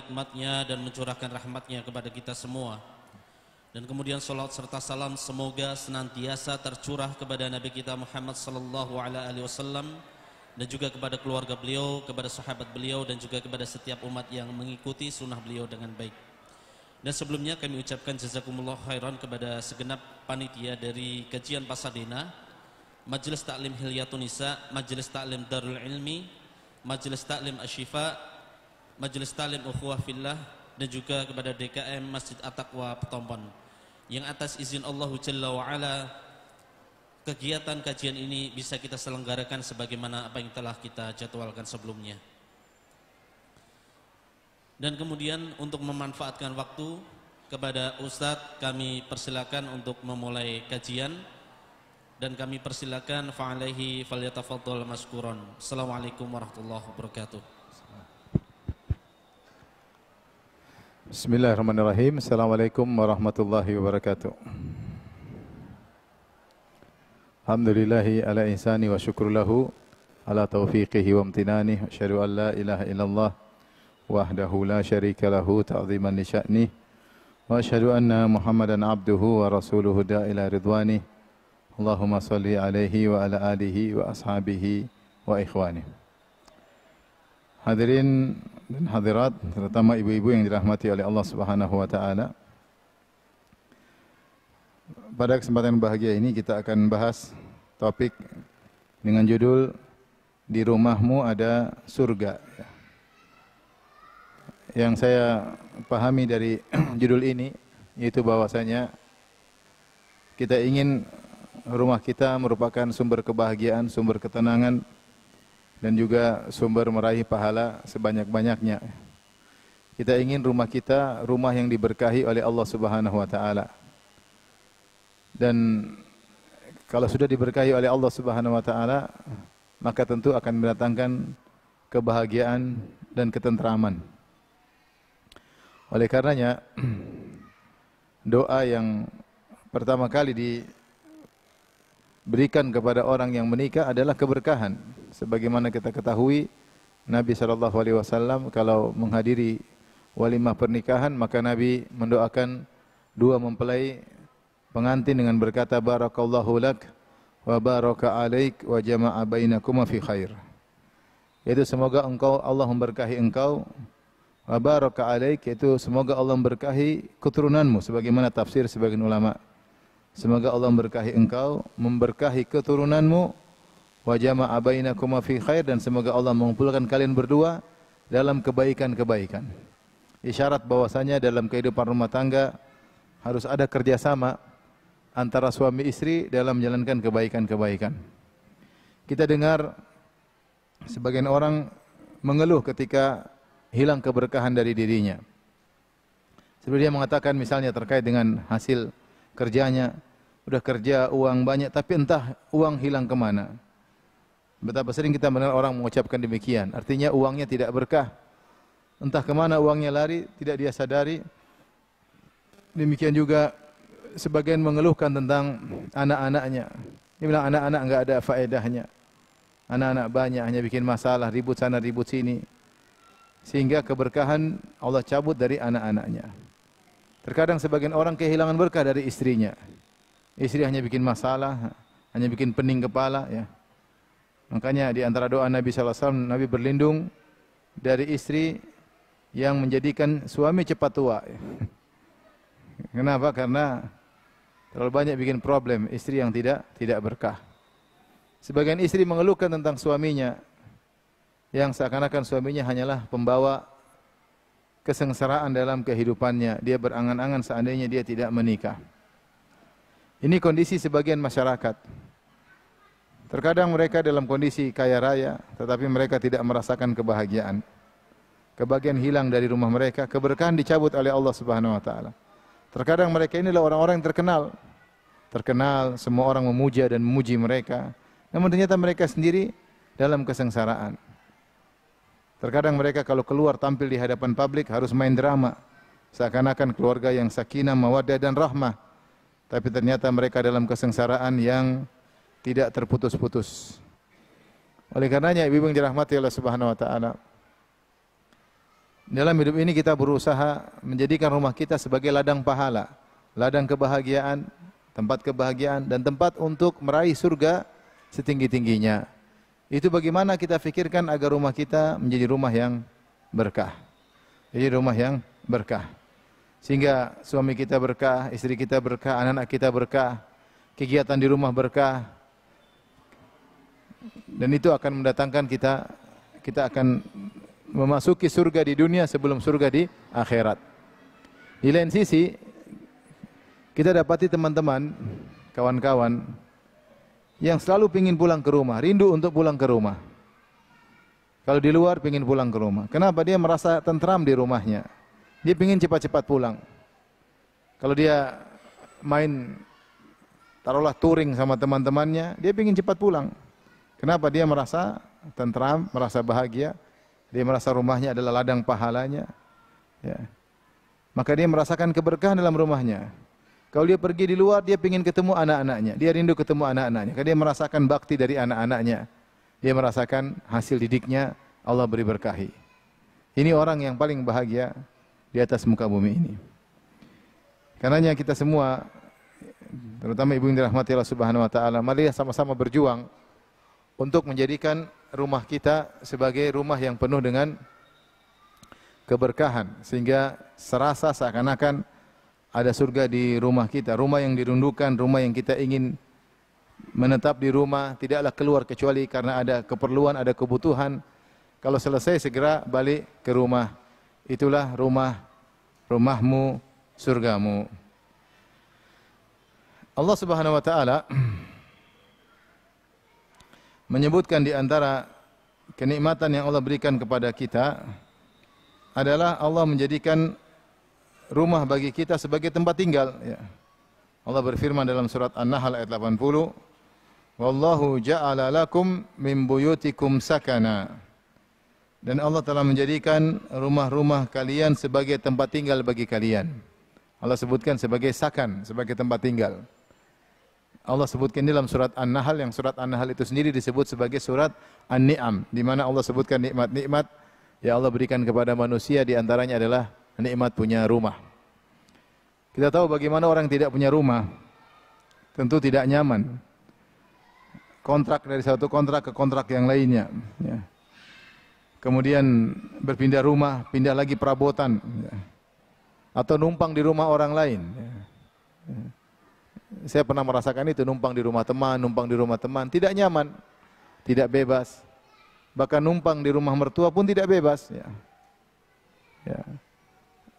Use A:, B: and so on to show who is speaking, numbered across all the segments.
A: nikmatnya dan mencurahkan rahmatnya kepada kita semua. Dan kemudian salawat serta salam semoga senantiasa tercurah kepada Nabi kita Muhammad sallallahu alaihi wasallam dan juga kepada keluarga beliau, kepada sahabat beliau dan juga kepada setiap umat yang mengikuti sunnah beliau dengan baik. Dan sebelumnya kami ucapkan jazakumullah khairan kepada segenap panitia dari kajian Pasadena, Majelis Taklim Hilyatun Nisa, Majelis Taklim Darul Ilmi, Majelis Taklim Asyifa, Majelis Taklim Ukhuwah Fillah, dan juga kepada DKM Masjid At-Taqwa Petompon, yang atas izin Allah Jalla wa'ala kegiatan kajian ini bisa kita selenggarakan sebagaimana apa yang telah kita jadwalkan sebelumnya. Dan kemudian untuk memanfaatkan waktu, kepada Ustadz kami persilakan untuk memulai kajian, dan kami persilakan fa'alaihi falyatafaddal maskuron. Assalamualaikum warahmatullahi wabarakatuh.
B: Bismillahirrahmanirrahim. Assalamualaikum warahmatullahi wabarakatuh. Alhamdulillahi ala ihsani wa syukurlahu ala taufiqihi wa amtinani. Asyhadu an la ilaha illallah wahdahu la syarika lahu ta'ziman li sya'nih. Wa asyhadu anna Muhammadan abduhu wa rasuluhu da'ila ridwanih. Allahumma salli alaihi wa ala alihi wa ashabihi wa ikhwanih. Hadirin dan hadirat, terutama ibu-ibu yang dirahmati oleh Allah Subhanahu wa taala. Pada kesempatan bahagia ini kita akan bahas topik dengan judul Di Rumahmu Ada Surga. Yang saya pahami dari judul ini yaitu bahwasanya kita ingin rumah kita merupakan sumber kebahagiaan, sumber ketenangan, dan juga sumber meraih pahala sebanyak-banyaknya. Kita ingin rumah kita rumah yang diberkahi oleh Allah Subhanahu wa taala. Dan kalau sudah diberkahi oleh Allah Subhanahu wa taala, maka tentu akan mendatangkan kebahagiaan dan ketentraman. Oleh karenanya, doa yang pertama kali diberikan kepada orang yang menikah adalah keberkahan. Sebagaimana kita ketahui, Nabi SAW kalau menghadiri walimah pernikahan, maka Nabi mendoakan dua mempelai pengantin dengan berkata, Barakallahu lak wa baraka alaik wa jama'a bainakuma fi khair. Yaitu semoga engkau, Allah memberkahi engkau, wa baraka alaik, yaitu semoga Allah memberkahi keturunanmu, sebagaimana tafsir sebagian ulama. Semoga Allah memberkahi engkau, memberkahi keturunanmu, wa jama'a bainakuma fi khair, dan semoga Allah mengumpulkan kalian berdua dalam kebaikan-kebaikan. Isyarat bahwasanya dalam kehidupan rumah tangga harus ada kerjasama antara suami istri dalam menjalankan kebaikan-kebaikan. Kita dengar sebagian orang mengeluh ketika hilang keberkahan dari dirinya. Seperti dia mengatakan misalnya terkait dengan hasil kerjanya, udah kerja uang banyak tapi entah uang hilang kemana. Betapa sering kita mendengar orang mengucapkan demikian. Artinya uangnya tidak berkah. Entah kemana uangnya lari, tidak dia sadari. Demikian juga sebagian mengeluhkan tentang anak-anaknya. Dia bilang anak-anak enggak ada faedahnya. Anak-anak banyak hanya bikin masalah, ribut sana ribut sini. Sehingga keberkahan Allah cabut dari anak-anaknya. Terkadang sebagian orang kehilangan berkah dari istrinya. Istri hanya bikin masalah, hanya bikin pening kepala, ya. Makanya di antara doa Nabi SAW, Nabi berlindung dari istri yang menjadikan suami cepat tua. Kenapa? Karena terlalu banyak bikin problem, istri yang tidak berkah. Sebagian istri mengeluhkan tentang suaminya, yang seakan-akan suaminya hanyalah pembawa kesengsaraan dalam kehidupannya. Dia berangan-angan seandainya dia tidak menikah. Ini kondisi sebagian masyarakat. Terkadang mereka dalam kondisi kaya raya, tetapi mereka tidak merasakan kebahagiaan. Kebahagiaan hilang dari rumah mereka, keberkahan dicabut oleh Allah Subhanahu wa taala. Terkadang mereka inilah orang-orang yang terkenal, semua orang memuja dan memuji mereka. Namun ternyata mereka sendiri dalam kesengsaraan. Terkadang mereka kalau keluar tampil di hadapan publik harus main drama, seakan-akan keluarga yang sakinah, mawaddah dan rahmah. Tapi ternyata mereka dalam kesengsaraan yang tidak terputus-putus. Oleh karenanya ibu yang dirahmati Allah Subhanahu wa taala, Dalam hidup ini kita berusaha menjadikan rumah kita sebagai ladang pahala, ladang kebahagiaan, tempat kebahagiaan dan tempat untuk meraih surga setinggi-tingginya. Itu bagaimana kita fikirkan agar rumah kita menjadi rumah yang berkah. Jadi rumah yang berkah. Sehingga suami kita berkah, istri kita berkah, anak-anak kita berkah, kegiatan di rumah berkah. Dan itu akan mendatangkan kita akan memasuki surga di dunia sebelum surga di akhirat. Di lain sisi, kita dapati teman-teman, kawan-kawan yang selalu ingin pulang ke rumah, rindu untuk pulang ke rumah. Kalau di luar ingin pulang ke rumah. Kenapa? Dia merasa tentram di rumahnya. Dia ingin cepat-cepat pulang. Kalau dia main, taruhlah touring sama teman-temannya, dia ingin cepat pulang. Kenapa? Dia merasa tentram, merasa bahagia. Dia merasa rumahnya adalah ladang pahalanya. Ya. Maka dia merasakan keberkahan dalam rumahnya. Kalau dia pergi di luar, dia ingin ketemu anak-anaknya. Dia rindu ketemu anak-anaknya. Karena dia merasakan bakti dari anak-anaknya. Dia merasakan hasil didiknya, Allah beri berkahi. Ini orang yang paling bahagia di atas muka bumi ini. Karenanya kita semua, terutama ibu yang dirahmati Allah Subhanahu wa taala, mari sama-sama berjuang untuk menjadikan rumah kita sebagai rumah yang penuh dengan keberkahan, sehingga serasa seakan-akan ada surga di rumah kita, rumah yang dirindukan, rumah yang kita ingin menetap di rumah, tidaklah keluar kecuali karena ada keperluan, ada kebutuhan. Kalau selesai segera balik ke rumah. Itulah rumahmu, surgamu. Allah Subhanahu wa taala menyebutkan di antara kenikmatan yang Allah berikan kepada kita adalah Allah menjadikan rumah bagi kita sebagai tempat tinggal. Ya. Allah berfirman dalam surat An-Nahl ayat 80, Wallahu ja'ala lakum min buyutikum sakana. Dan Allah telah menjadikan rumah-rumah kalian sebagai tempat tinggal bagi kalian. Allah sebutkan sebagai sakan, sebagai tempat tinggal. Allah sebutkan dalam surat An-Nahl, yang surat An-Nahl itu sendiri disebut sebagai surat An-Ni'am, di mana Allah sebutkan nikmat-nikmat yang Allah berikan kepada manusia, di antaranya adalah nikmat punya rumah. Kita tahu bagaimana orang tidak punya rumah, tentu tidak nyaman. Kontrak dari satu kontrak ke kontrak yang lainnya. Ya. Kemudian berpindah rumah, pindah lagi perabotan. Ya. Atau numpang di rumah orang lain. Ya. Ya. Saya pernah merasakan itu, numpang di rumah teman, tidak nyaman, tidak bebas. Bahkan numpang di rumah mertua pun tidak bebas. Ya. Ya.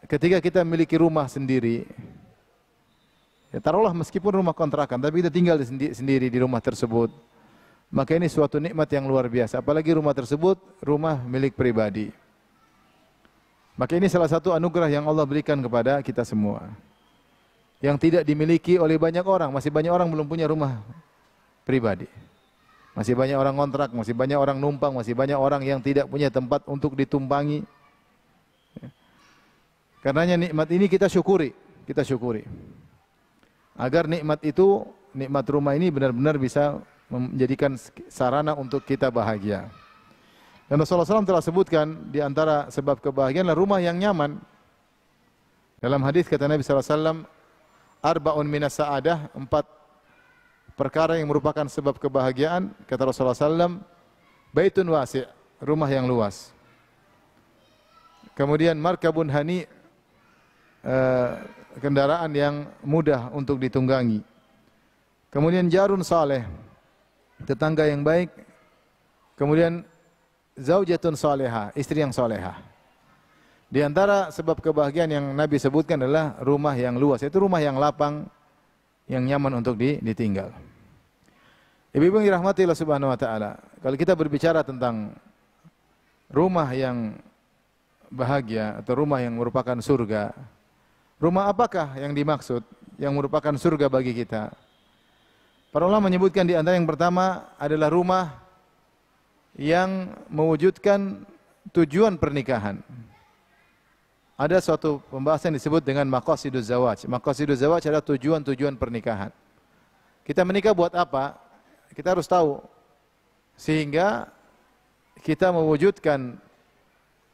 B: Ketika kita memiliki rumah sendiri, ya taruhlah meskipun rumah kontrakan, tapi kita tinggal sendiri di rumah tersebut, maka ini suatu nikmat yang luar biasa. Apalagi rumah tersebut rumah milik pribadi. Maka ini salah satu anugerah yang Allah berikan kepada kita semua, yang tidak dimiliki oleh banyak orang. Masih banyak orang belum punya rumah pribadi. Masih banyak orang kontrak, masih banyak orang numpang, masih banyak orang yang tidak punya tempat untuk ditumpangi. Karenanya nikmat ini kita syukuri. Agar nikmat itu, nikmat rumah ini benar-benar bisa menjadikan sarana untuk kita bahagia. Dan Rasulullah SAW telah sebutkan di antara sebab kebahagiaan adalah rumah yang nyaman. Dalam hadis kata Nabi SAW, Arba'un minas sa'adah, 4 perkara yang merupakan sebab kebahagiaan. Kata Rasulullah SAW, Baitun wasi', rumah yang luas. Kemudian markabun hani, kendaraan yang mudah untuk ditunggangi. Kemudian jarun saleh, tetangga yang baik. Kemudian zaujatun salehah, istri yang salehah. Di antara sebab kebahagiaan yang Nabi sebutkan adalah rumah yang luas, yaitu rumah yang lapang, yang nyaman untuk ditinggal. Ibu-ibu yang dirahmati Allah Subhanahu wa taala, kalau kita berbicara tentang rumah yang bahagia atau rumah yang merupakan surga, rumah apakah yang dimaksud yang merupakan surga bagi kita? Para ulama menyebutkan di antara yang pertama adalah rumah yang mewujudkan tujuan pernikahan. Ada suatu pembahasan disebut dengan maqasiduz zawaj. Maqasiduz zawaj adalah tujuan-tujuan pernikahan. Kita menikah buat apa? Kita harus tahu. Sehingga kita mewujudkan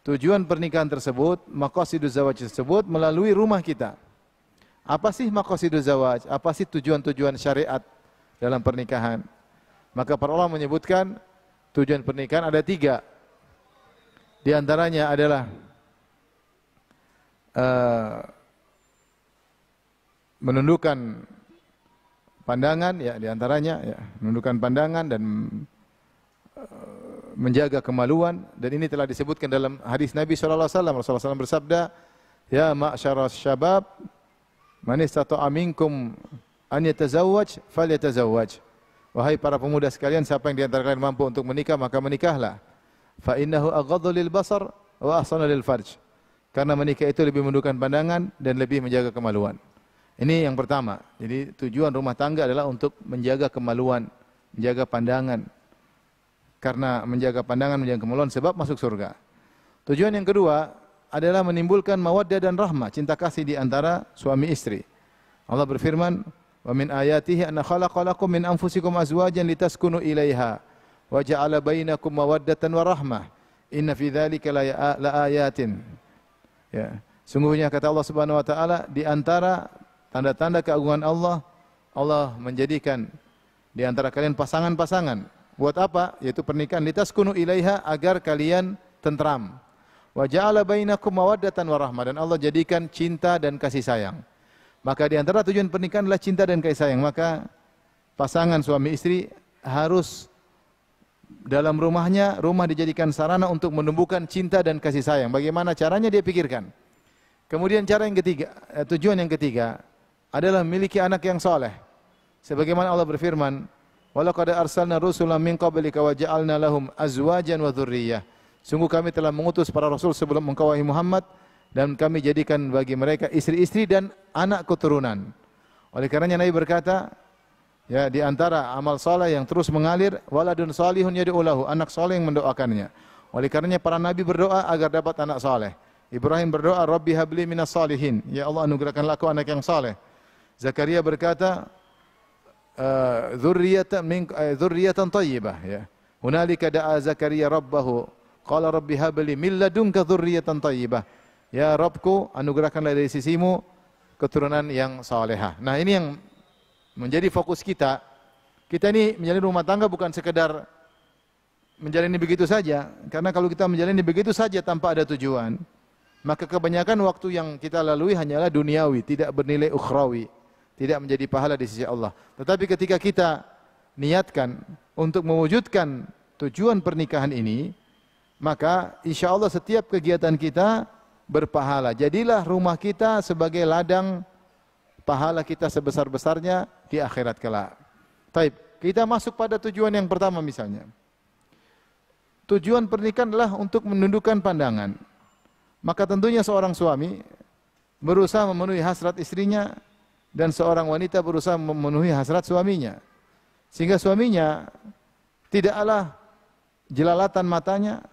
B: tujuan pernikahan tersebut, maqasiduz zawaj tersebut melalui rumah kita. Apa sih maqasiduz zawaj? Apa sih tujuan-tujuan syariat dalam pernikahan? Maka para ulama menyebutkan tujuan pernikahan ada 3. Di antaranya adalah menundukkan pandangan, ya, di antaranya ya, menundukkan pandangan dan menjaga kemaluan, dan ini telah disebutkan dalam hadis Nabi sallallahu alaihi wasallam. Rasulullah SAW bersabda, "Ya ma'syaras syabab, man istata'a minkum an yatazawwaj falyatazawwaj." Wahai para pemuda sekalian, siapa yang di antara kalian mampu untuk menikah, maka menikahlah. Fa innahu aghaddu lil basar wa ahsanu lil farj. Karena menikah itu lebih menundukkan pandangan dan lebih menjaga kemaluan. Ini yang pertama. Jadi tujuan rumah tangga adalah untuk menjaga kemaluan, menjaga pandangan. Karena menjaga pandangan, menjaga kemaluan sebab masuk surga. Tujuan yang kedua adalah menimbulkan mawaddah dan rahmah, cinta kasih di antara suami istri. Allah berfirman, "Wa min ayatihi anna khalaqa lakum min anfusikum azwajan litaskunu ilaiha wa ja'ala bainakum mawaddatan wa rahmah. Inna fi dzalika la ayatin." Ya, sungguhnya kata Allah Subhanahu wa taala, di antara tanda-tanda keagungan Allah, Allah menjadikan di antara kalian pasangan-pasangan. Buat apa? Yaitu pernikahan, litaskunu ilaiha, agar kalian tentram. Wa ja'ala bainakum mawaddatan wa rahmah, dan Allah jadikan cinta dan kasih sayang. Maka di antara tujuan pernikahan adalah cinta dan kasih sayang. Maka pasangan suami istri harus dalam rumahnya, rumah dijadikan sarana untuk menumbuhkan cinta dan kasih sayang. Bagaimana caranya dia pikirkan. Kemudian cara yang ketiga, tujuan yang ketiga adalah memiliki anak yang soleh. Sebagaimana Allah berfirman, "Walaqad arsalna rusulan min qablika wa ja'alna lahum azwajan wa dzurriyyah." Sungguh kami telah mengutus para rasul sebelum engkau wahai Muhammad, dan kami jadikan bagi mereka istri-istri dan anak keturunan. Oleh karenanya Nabi berkata, ya, di antara amal saleh yang terus mengalir, waladun salihun yad'u lahu, anak saleh yang mendoakannya. Oleh karenanya para nabi berdoa agar dapat anak saleh. Ibrahim berdoa, "Rabbi habli minas salihin." Ya Allah, anugerahkanlah aku anak yang saleh. Zakaria berkata, dzurriyyatan thayyibah, ya. Hunalika da'a Zakaria rabbahu, qala rabbi habli min ladunka dzurriyyatan thayyibah. Ya Rabbku, anugerahkanlah dari sisimu keturunan yang salehah. Nah, ini yang menjadi fokus kita. Kita ini menjalani rumah tangga bukan sekedar menjalani begitu saja. Karena kalau kita menjalani begitu saja tanpa ada tujuan, maka kebanyakan waktu yang kita lalui hanyalah duniawi, tidak bernilai ukhrawi, tidak menjadi pahala di sisi Allah. Tetapi ketika kita niatkan untuk mewujudkan tujuan pernikahan ini, maka insya Allah setiap kegiatan kita berpahala. Jadilah rumah kita sebagai ladang pahala kita sebesar-besarnya di akhirat kelak. Taib, kita masuk pada tujuan yang pertama misalnya. Tujuan pernikahan adalah untuk menundukkan pandangan. Maka tentunya seorang suami berusaha memenuhi hasrat istrinya, dan seorang wanita berusaha memenuhi hasrat suaminya. Sehingga suaminya tidaklah jelalatan matanya,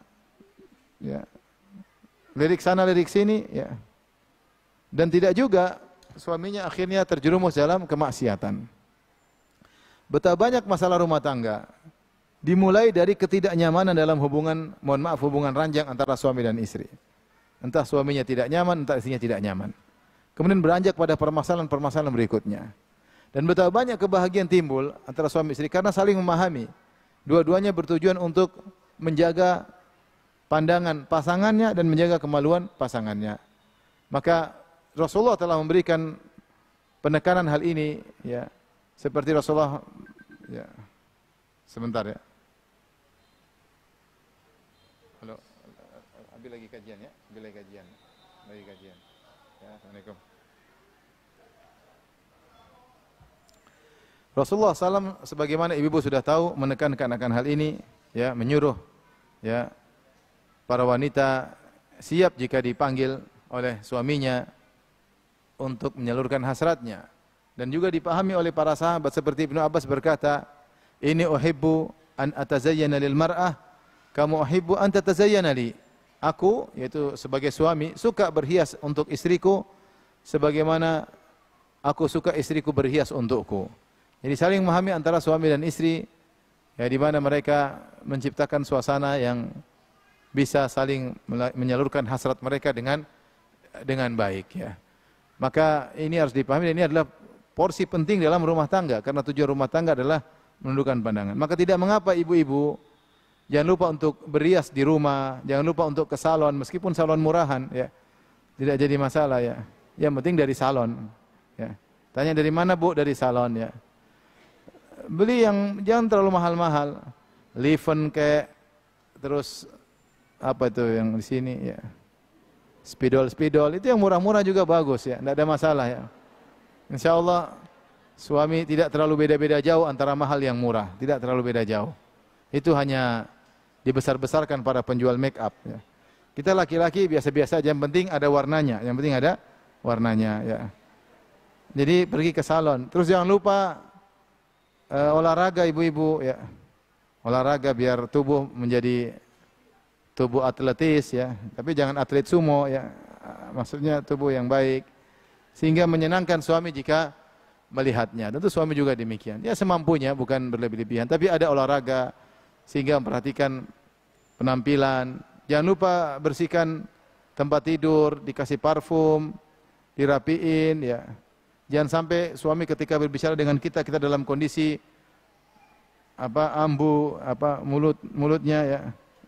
B: ya, lirik sana lirik sini, ya. Dan tidak juga suaminya akhirnya terjerumus dalam kemaksiatan. Betapa banyak masalah rumah tangga dimulai dari ketidaknyamanan dalam hubungan, hubungan ranjang antara suami dan istri. Entah suaminya tidak nyaman, entah istrinya tidak nyaman. Kemudian beranjak pada permasalahan-permasalahan berikutnya. Dan betapa banyak kebahagiaan timbul antara suami istri karena saling memahami. Dua-duanya bertujuan untuk menjaga pandangan pasangannya dan menjaga kemaluan pasangannya. Maka Rasulullah telah memberikan penekanan hal ini, ya. Seperti Rasulullah, ya. Sebentar, ya. Halo, ambil lagi kajian, ya. Ambil lagi kajian. Lagi kajian. Ya, Assalamualaikum. Rasulullah SAW sebagaimana ibu-ibu sudah tahu menekankan akan hal ini, ya, menyuruh, ya, para wanita siap jika dipanggil oleh suaminya untuk menyalurkan hasratnya. Dan juga dipahami oleh para sahabat seperti Ibnu Abbas berkata, "Ini uhibbu an atazayyana lil mar'ah kama uhibbu an tatazayyana li." Aku, yaitu sebagai suami, suka berhias untuk istriku sebagaimana aku suka istriku berhias untukku. Jadi saling memahami antara suami dan istri, ya, di mana mereka menciptakan suasana yang bisa saling menyalurkan hasrat mereka dengan baik ya. Maka ini harus dipahami, ini adalah porsi penting dalam rumah tangga, karena tujuan rumah tangga adalah menundukkan pandangan. Maka tidak mengapa ibu-ibu jangan lupa untuk berias di rumah, jangan lupa untuk ke salon, meskipun salon murahan ya. Tidak jadi masalah ya. Yang penting dari salon ya. Tanya dari mana Bu? Dari salon ya. Beli yang jangan terlalu mahal-mahal. Liven kayak, terus apa itu yang di sini ya. Spidol itu yang murah-murah juga bagus ya, tidak ada masalah ya. Insya Allah suami tidak terlalu beda-beda jauh antara mahal yang murah, tidak terlalu beda jauh. Itu hanya dibesar-besarkan para penjual make up ya. Kita laki-laki biasa-biasa aja, yang penting ada warnanya, yang penting ada warnanya ya. Jadi pergi ke salon, terus jangan lupa olahraga ibu-ibu ya. Olahraga biar tubuh menjadi tubuh atletis ya, tapi jangan atlet sumo ya, maksudnya tubuh yang baik, sehingga menyenangkan suami jika melihatnya. Tentu suami juga demikian, ya semampunya, bukan berlebih-lebihan, tapi ada olahraga sehingga memperhatikan penampilan. Jangan lupa bersihkan tempat tidur, dikasih parfum, dirapiin ya. Jangan sampai suami ketika berbicara dengan kita dalam kondisi mulutnya ya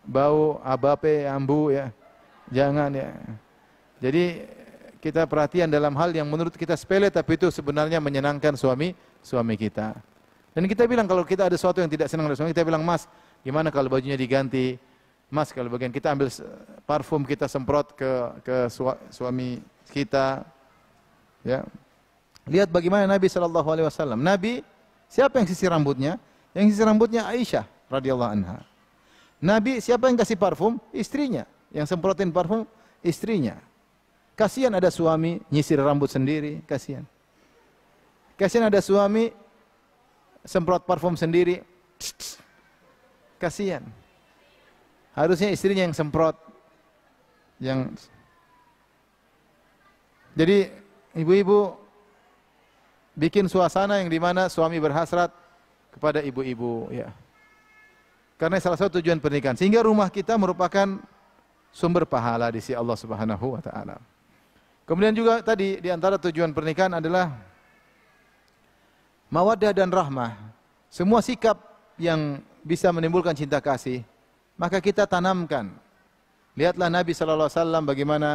B: bau abape ambu ya, jangan ya. Jadi kita perhatian dalam hal yang menurut kita sepele, tapi itu sebenarnya menyenangkan suami kita. Dan kita bilang kalau kita ada sesuatu yang tidak senang dari suami, kita bilang, Mas, gimana kalau bajunya diganti? Mas, kalau bagian kita ambil parfum kita semprot ke suami kita, ya. Lihat bagaimana Nabi SAW. Nabi, siapa yang sisir rambutnya? Yang sisir rambutnya Aisyah radhiyallahu anha. Nabi, siapa yang kasih parfum? Istrinya. Yang semprotin parfum, istrinya. Kasihan ada suami nyisir rambut sendiri, kasihan. Kasihan ada suami semprot parfum sendiri, kasihan. Harusnya istrinya yang semprot. Jadi ibu-ibu bikin suasana yang dimana suami berhasrat kepada ibu-ibu ya. Karena salah satu tujuan pernikahan, sehingga rumah kita merupakan sumber pahala di sisi Allah Subhanahu wa taala. Kemudian juga tadi di antara tujuan pernikahan adalah mawaddah dan rahmah. Semua sikap yang bisa menimbulkan cinta kasih, maka kita tanamkan. Lihatlah Nabi sallallahu alaihi wasallam bagaimana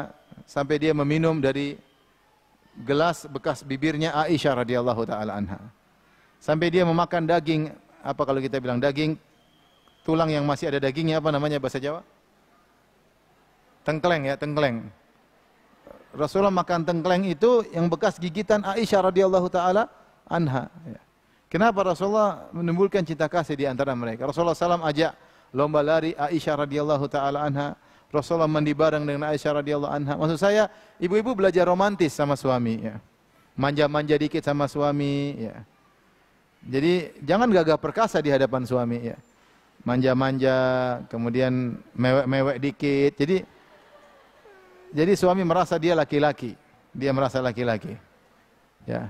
B: sampai dia meminum dari gelas bekas bibirnya Aisyah radhiyallahu taala anha. Sampai dia memakan daging, apa kalau kita bilang daging tulang yang masih ada dagingnya, apa namanya bahasa Jawa? Tengkleng ya, tengkleng. Rasulullah makan tengkleng itu yang bekas gigitan Aisyah radhiyallahu taala anha. Kenapa Rasulullah menimbulkan cinta kasih di antara mereka? Rasulullah SAW ajak lomba lari Aisyah radhiyallahu taala anha. Rasulullah mandi bareng dengan Aisyah radhiyallahu anha. Maksud saya, ibu-ibu belajar romantis sama suami ya. Manja-manja dikit sama suami ya. Jadi jangan gagah perkasa di hadapan suami ya. Manja-manja, kemudian mewek-mewek dikit. Jadi suami merasa dia laki-laki, dia merasa laki-laki. Ya.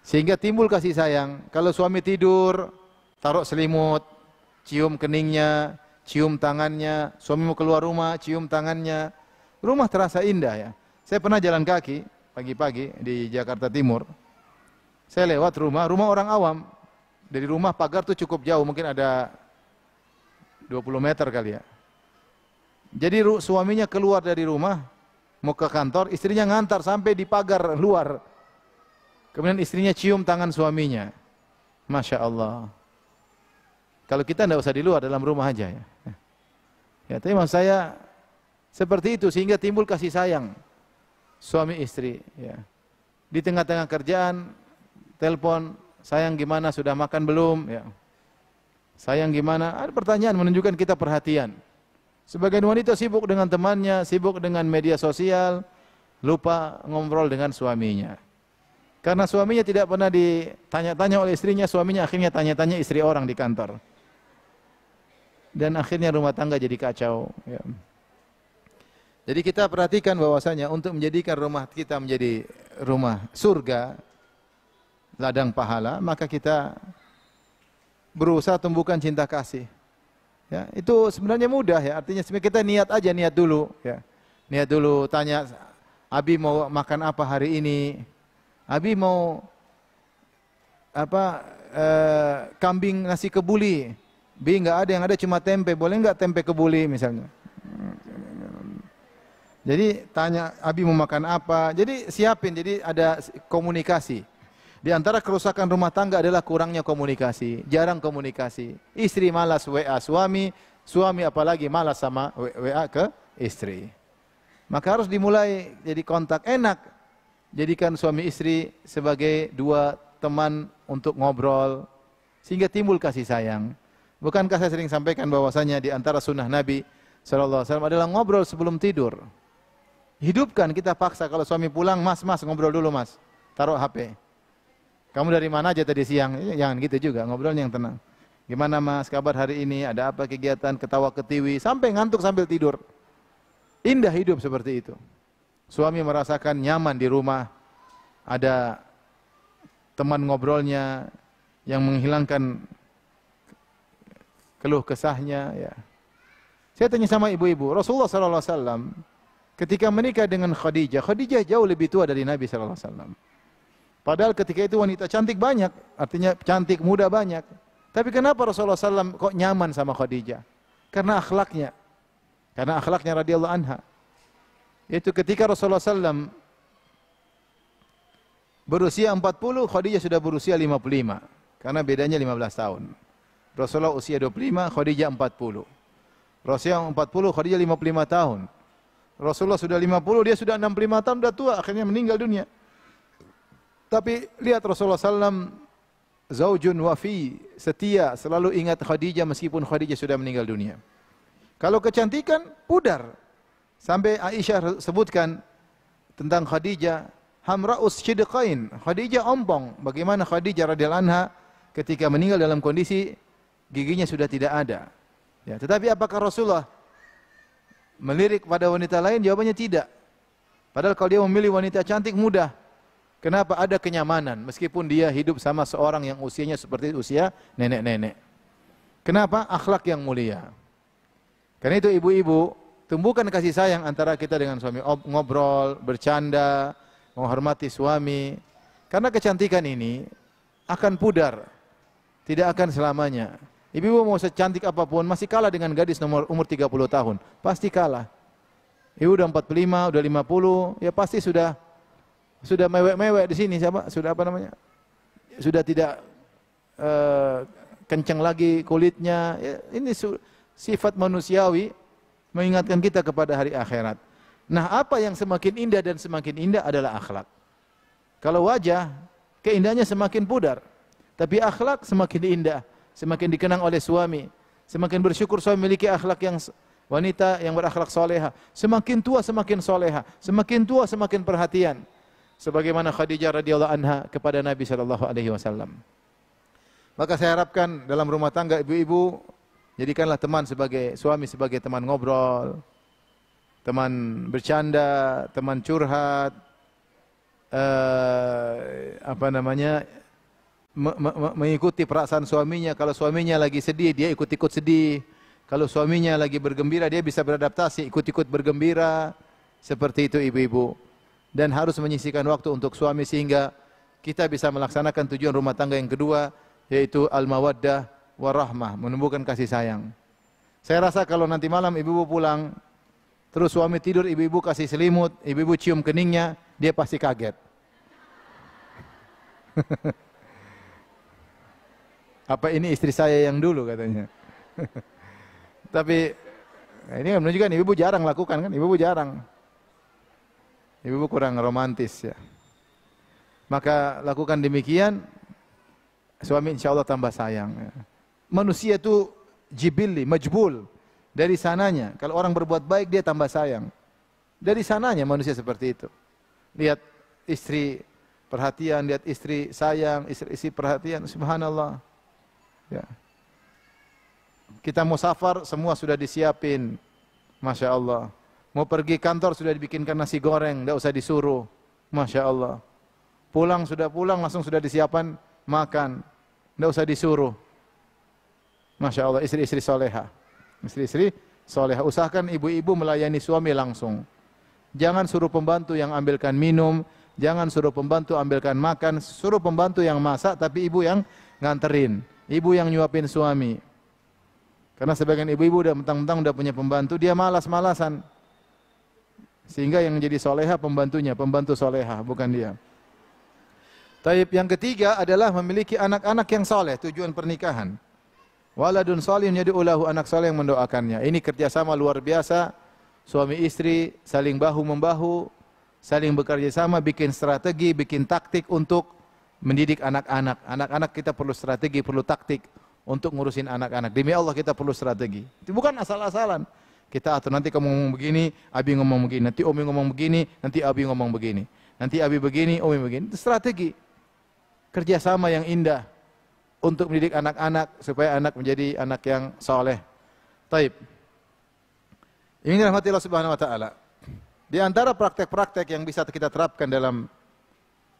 B: Sehingga timbul kasih sayang. Kalau suami tidur, taruh selimut, cium keningnya, cium tangannya, suami mau keluar rumah, cium tangannya. Rumah terasa indah ya. Saya pernah jalan kaki pagi-pagi di Jakarta Timur. Saya lewat rumah orang awam. Dari rumah pagar tuh cukup jauh, mungkin ada 20 meter kali ya. Jadi suaminya keluar dari rumah, mau ke kantor, istrinya ngantar sampai di pagar luar. Kemudian istrinya cium tangan suaminya. Masya Allah. Kalau kita tidak usah di luar, dalam rumah aja ya. Ya, tapi maksud saya seperti itu sehingga timbul kasih sayang suami istri. Ya. Di tengah-tengah kerjaan, telepon, sayang gimana, sudah makan belum? Ya. Sayang gimana? Ada pertanyaan menunjukkan kita perhatian. Sebagian wanita sibuk dengan temannya, sibuk dengan media sosial, lupa ngobrol dengan suaminya. Karena suaminya tidak pernah ditanya-tanya oleh istrinya, suaminya akhirnya tanya-tanya istri orang di kantor. Dan akhirnya rumah tangga jadi kacau. Ya. Jadi kita perhatikan bahwasanya untuk menjadikan rumah kita menjadi rumah surga, ladang pahala, maka kita berusaha tumbuhkan cinta kasih. Ya, itu sebenarnya mudah ya. Artinya sebenarnya kita niat aja, niat dulu ya. Niat dulu, tanya, Abi mau makan apa hari ini? Abi mau apa kambing nasi kebuli. Bi nggak ada, yang ada cuma tempe. Boleh nggak tempe kebuli misalnya? Jadi tanya, Abi mau makan apa? Jadi siapin, jadi ada komunikasi. Di antara kerusakan rumah tangga adalah kurangnya komunikasi, jarang komunikasi. Istri malas WA suami, suami apalagi malas sama WA ke istri. Maka harus dimulai jadi kontak enak. Jadikan suami istri sebagai dua teman untuk ngobrol sehingga timbul kasih sayang. Bukankah saya sering sampaikan bahwasanya di antara sunnah Nabi sallallahu alaihi wasallam adalah ngobrol sebelum tidur. Hidupkan, kita paksa kalau suami pulang, mas ngobrol dulu mas, taruh HP. Kamu dari mana aja tadi siang? Jangan gitu juga, ngobrolnya yang tenang. Gimana mas, kabar hari ini, ada apa kegiatan, ketawa ketiwi, sampai ngantuk sambil tidur. Indah hidup seperti itu. Suami merasakan nyaman di rumah, ada teman ngobrolnya yang menghilangkan keluh kesahnya. Ya. Saya tanya sama ibu-ibu, Rasulullah SAW ketika menikah dengan Khadijah, Khadijah jauh lebih tua dari Nabi SAW. Padahal ketika itu wanita cantik banyak, artinya cantik muda banyak. Tapi kenapa Rasulullah SAW kok nyaman sama Khadijah? Karena akhlaknya. Karena akhlaknya radhiyallahu anha. Itu ketika Rasulullah SAW berusia 40, Khadijah sudah berusia 55. Karena bedanya 15 tahun. Rasulullah usia 25, Khadijah 40. Rasulullah 40, Khadijah 55 tahun. Rasulullah sudah 50, dia sudah 65 tahun, sudah tua, akhirnya meninggal dunia. Tapi lihat Rasulullah SAW, zaujun wafi, setia, selalu ingat Khadijah meskipun Khadijah sudah meninggal dunia. Kalau kecantikan, pudar. Sampai Aisyah sebutkan tentang Khadijah, hamra'us shidqain, Khadijah ompong. Bagaimana Khadijah radhiyallahu anha ketika meninggal dalam kondisi giginya sudah tidak ada. Ya, tetapi apakah Rasulullah melirik pada wanita lain? Jawabannya tidak. Padahal kalau dia memilih wanita cantik mudah. Kenapa? Ada kenyamanan meskipun dia hidup sama seorang yang usianya seperti usia nenek-nenek. Kenapa? Akhlak yang mulia. Karena itu ibu-ibu, tumbuhkan kasih sayang antara kita dengan suami, ngobrol, bercanda, menghormati suami. Karena kecantikan ini akan pudar, tidak akan selamanya. Ibu-ibu mau secantik apapun masih kalah dengan gadis umur 30 tahun, pasti kalah. Ibu udah 45, udah 50, ya pasti sudah mewek-mewek di sini, siapa? Sudah apa namanya? Sudah tidak kencang lagi kulitnya. Ya, ini sifat manusiawi mengingatkan kita kepada hari akhirat. Nah, apa yang semakin indah dan semakin indah adalah akhlak. Kalau wajah, keindahannya semakin pudar. Tapi akhlak semakin indah, semakin dikenang oleh suami. Semakin bersyukur suami memiliki akhlak yang wanita yang berakhlak soleha. Semakin tua semakin soleha, semakin tua semakin perhatian. Sebagaimana Khadijah radhiyallahu anha kepada Nabi sallallahu alaihi wasallam. Maka saya harapkan dalam rumah tangga ibu-ibu, jadikanlah teman sebagai suami sebagai teman ngobrol, teman bercanda, teman curhat, mengikuti perasaan suaminya. Kalau suaminya lagi sedih, dia ikut-ikut sedih. Kalau suaminya lagi bergembira, dia bisa beradaptasi, ikut-ikut bergembira. Seperti itu ibu-ibu. Dan harus menyisihkan waktu untuk suami sehingga kita bisa melaksanakan tujuan rumah tangga yang kedua, yaitu al-mawaddah warahmah, menumbuhkan kasih sayang. Saya rasa kalau nanti malam ibu-ibu pulang, terus suami tidur, ibu-ibu kasih selimut, ibu-ibu cium keningnya, dia pasti kaget. Apa ini istri saya yang dulu katanya. Tapi ini menunjukkan ibu-ibu jarang lakukan kan, ibu-ibu jarang. Ibu kurang romantis ya. Maka lakukan demikian, suami insya Allah tambah sayang. Ya. Manusia itu jibili, majbul. Dari sananya, kalau orang berbuat baik dia tambah sayang. Dari sananya manusia seperti itu. Lihat istri perhatian, lihat istri sayang, istri perhatian, subhanallah. Ya. Kita mau safar, semua sudah disiapin. Masya Allah. Mau pergi kantor sudah dibikinkan nasi goreng, tidak usah disuruh. Masya Allah. Pulang sudah pulang, langsung sudah disiapkan makan. Tidak usah disuruh. Masya Allah, istri-istri soleha. Istri-istri solehah. Usahakan ibu-ibu melayani suami langsung. Jangan suruh pembantu yang ambilkan minum, jangan suruh pembantu ambilkan makan, suruh pembantu yang masak tapi ibu yang nganterin, ibu yang nyuapin suami. Karena sebagian ibu-ibu udah mentang-mentang udah punya pembantu, dia malas-malasan. Sehingga yang jadi soleha pembantunya, pembantu soleha, bukan dia. Taib yang ketiga adalah memiliki anak-anak yang soleh, tujuan pernikahan. Waladun solihun yad'u lahu, anak soleh yang mendoakannya. Ini kerjasama luar biasa, suami istri saling bahu-membahu, saling bekerja sama, bikin strategi, bikin taktik untuk mendidik anak-anak. Anak-anak kita perlu strategi, perlu taktik untuk ngurusin anak-anak. Demi Allah kita perlu strategi. Itu bukan asal-asalan. Kita atur, nanti kamu ngomong begini, Abi ngomong begini, nanti Umi ngomong begini, nanti Abi ngomong begini. Nanti Abi begini, Umi begini. Itu strategi. Kerjasama yang indah untuk mendidik anak-anak supaya anak menjadi anak yang soleh. Taib. Ini rahmati Allah Subhanahu wa taala. Di antara praktek-praktek yang bisa kita terapkan dalam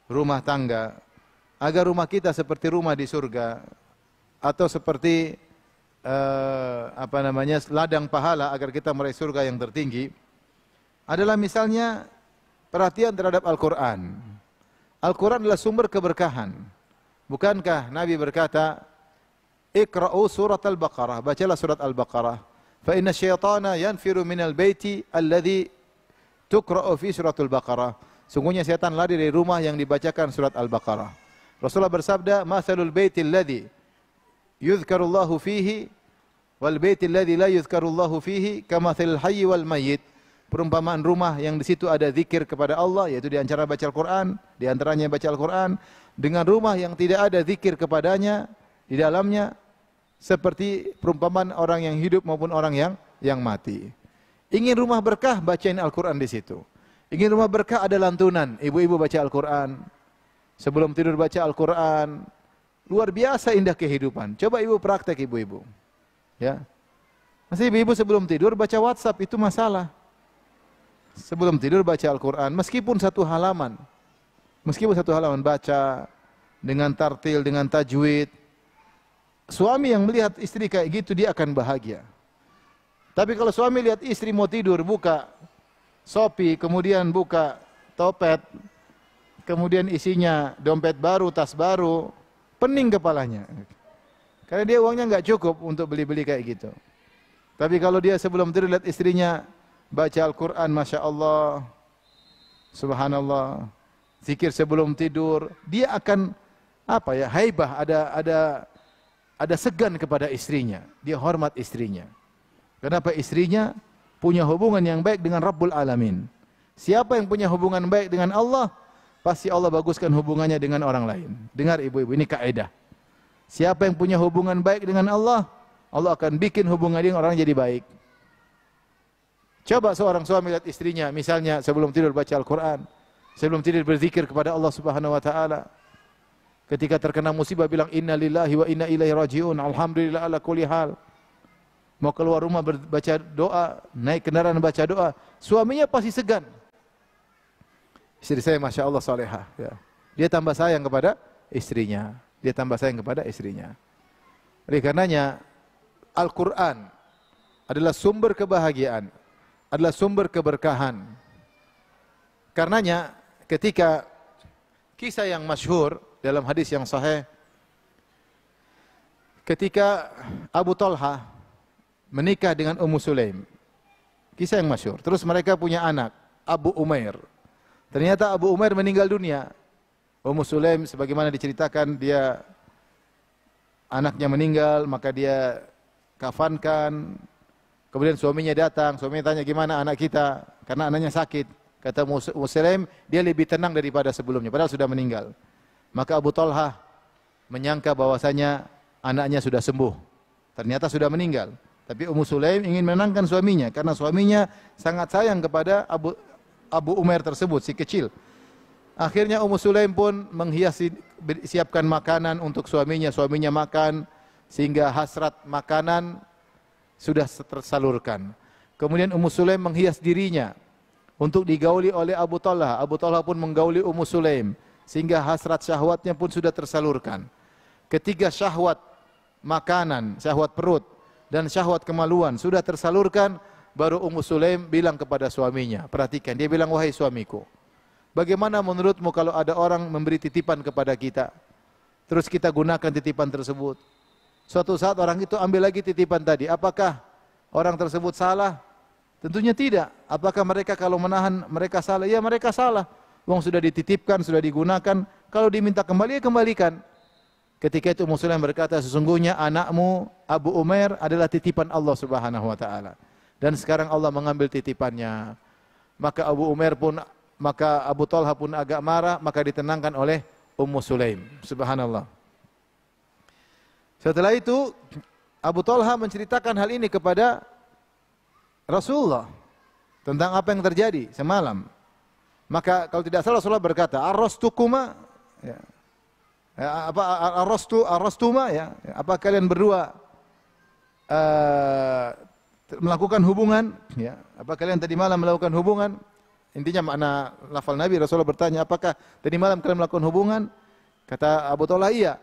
B: rumah tangga agar rumah kita seperti rumah di surga atau seperti ladang pahala agar kita meraih surga yang tertinggi adalah misalnya perhatian terhadap Al-Qur'an. Al-Qur'an adalah sumber keberkahan. Bukankah Nabi berkata, "Iqra'u surat Al-Baqarah", bacalah surat Al-Baqarah. Fa inna syaitana yanfiru minal baiti alladhi tuqra'u fi suratul Baqarah. Sungguhnya setan lari dari rumah yang dibacakan surat Al-Baqarah. Rasulullah bersabda, "Mathalul baiti alladhi yuzkarullahu fihi wal baiti alladhi la yuzkarullahu fihi kamathil hayyi wal mayyit." Perumpamaan rumah yang di situ ada zikir kepada Allah, yaitu di antara baca Al-Qur'an, di antaranya baca Al-Qur'an, dengan rumah yang tidak ada zikir kepadanya di dalamnya, seperti perumpamaan orang yang hidup maupun orang yang mati. Ingin rumah berkah, bacain Al-Qur'an di situ. Ingin rumah berkah, ada lantunan, ibu-ibu baca Al-Qur'an. Sebelum tidur baca Al-Qur'an. Luar biasa indah kehidupan. Coba ibu praktek ibu-ibu. Ya. Masih ibu-ibu sebelum tidur baca WhatsApp, itu masalah. Sebelum tidur baca Al-Qur'an, meskipun satu halaman. Meskipun satu halaman baca dengan tartil, dengan tajwid. Suami yang melihat istri kayak gitu, dia akan bahagia. Tapi kalau suami lihat istri mau tidur, buka Shopee, kemudian buka Topet, kemudian isinya dompet baru, tas baru, pening kepalanya. Karena dia uangnya nggak cukup untuk beli-beli kayak gitu. Tapi kalau dia sebelum tidur lihat istrinya baca Al-Quran, Masya Allah, Subhanallah, zikir sebelum tidur, dia akan haibah, ada segan kepada istrinya. Dia hormat istrinya. Kenapa? Istrinya punya hubungan yang baik dengan Rabbul Alamin. Siapa yang punya hubungan baik dengan Allah, pasti Allah baguskan hubungannya dengan orang lain. Dengar ibu-ibu, ini kaidah. Siapa yang punya hubungan baik dengan Allah, Allah akan bikin hubungan dengan orang jadi baik. Coba seorang suami lihat istrinya, misalnya sebelum tidur baca Al-Quran, sebelum tidur berzikir kepada Allah Subhanahu wa taala. Ketika terkena musibah bilang inna lillahi wa inna ilaihi rajiun, alhamdulillah ala kulli hal. Mau keluar rumah baca doa, naik kendaraan baca doa, suaminya pasti segan. Istri saya Masya Allah salehah, ya. Dia tambah sayang kepada istrinya. Dia tambah sayang kepada istrinya. Oleh karenanya Al-Quran adalah sumber kebahagiaan, adalah sumber keberkahan. Karenanya ketika kisah yang masyhur dalam hadis yang sahih, ketika Abu Talha menikah dengan Ummu Sulaim, kisah yang masyhur. Terus mereka punya anak, Abu Umair. Ternyata Abu Umair meninggal dunia. Ummu Sulaim sebagaimana diceritakan, dia anaknya meninggal, maka dia kafankan. Kemudian suaminya datang, suaminya tanya gimana anak kita, karena anaknya sakit. Kata Ummu Sulaim, dia lebih tenang daripada sebelumnya, padahal sudah meninggal. Maka Abu Talha menyangka bahwasanya anaknya sudah sembuh. Ternyata sudah meninggal. Tapi Ummu Sulaim ingin menenangkan suaminya, karena suaminya sangat sayang kepada Abu Umair tersebut, si kecil. Akhirnya Ummu Sulaim pun siapkan makanan untuk suaminya, suaminya makan, sehingga hasrat makanan sudah tersalurkan. Kemudian Ummu Sulaim menghias dirinya untuk digauli oleh Abu Talha. Abu Talha pun menggauli Ummu Sulaim, sehingga hasrat syahwatnya pun sudah tersalurkan. Ketiga syahwat makanan, syahwat perut, dan syahwat kemaluan sudah tersalurkan, baru Ummu Sulaim bilang kepada suaminya, perhatikan, dia bilang, wahai suamiku, bagaimana menurutmu kalau ada orang memberi titipan kepada kita, terus kita gunakan titipan tersebut. Suatu saat orang itu ambil lagi titipan tadi, apakah orang tersebut salah? Tentunya tidak. Apakah mereka kalau menahan mereka salah? Ya mereka salah. Wong sudah dititipkan, sudah digunakan, kalau diminta kembali, ya kembalikan. Ketika itu Ummu Sulaim berkata, sesungguhnya anakmu Abu Umair adalah titipan Allah Subhanahu wa taala. Dan sekarang Allah mengambil titipannya. Maka Abu Talha pun agak marah, maka ditenangkan oleh Ummu Sulaim. Subhanallah. Setelah itu Abu Talha menceritakan hal ini kepada Rasulullah tentang apa yang terjadi semalam. Maka kalau tidak salah Rasulullah berkata, "Arrastukuma?" Ya. Arrastuma ya. Apa kalian berdua melakukan hubungan? Ya. Apa kalian tadi malam melakukan hubungan? Intinya makna lafal Nabi, Rasulullah bertanya, apakah tadi malam kalian melakukan hubungan? Kata Abu Talha, iya.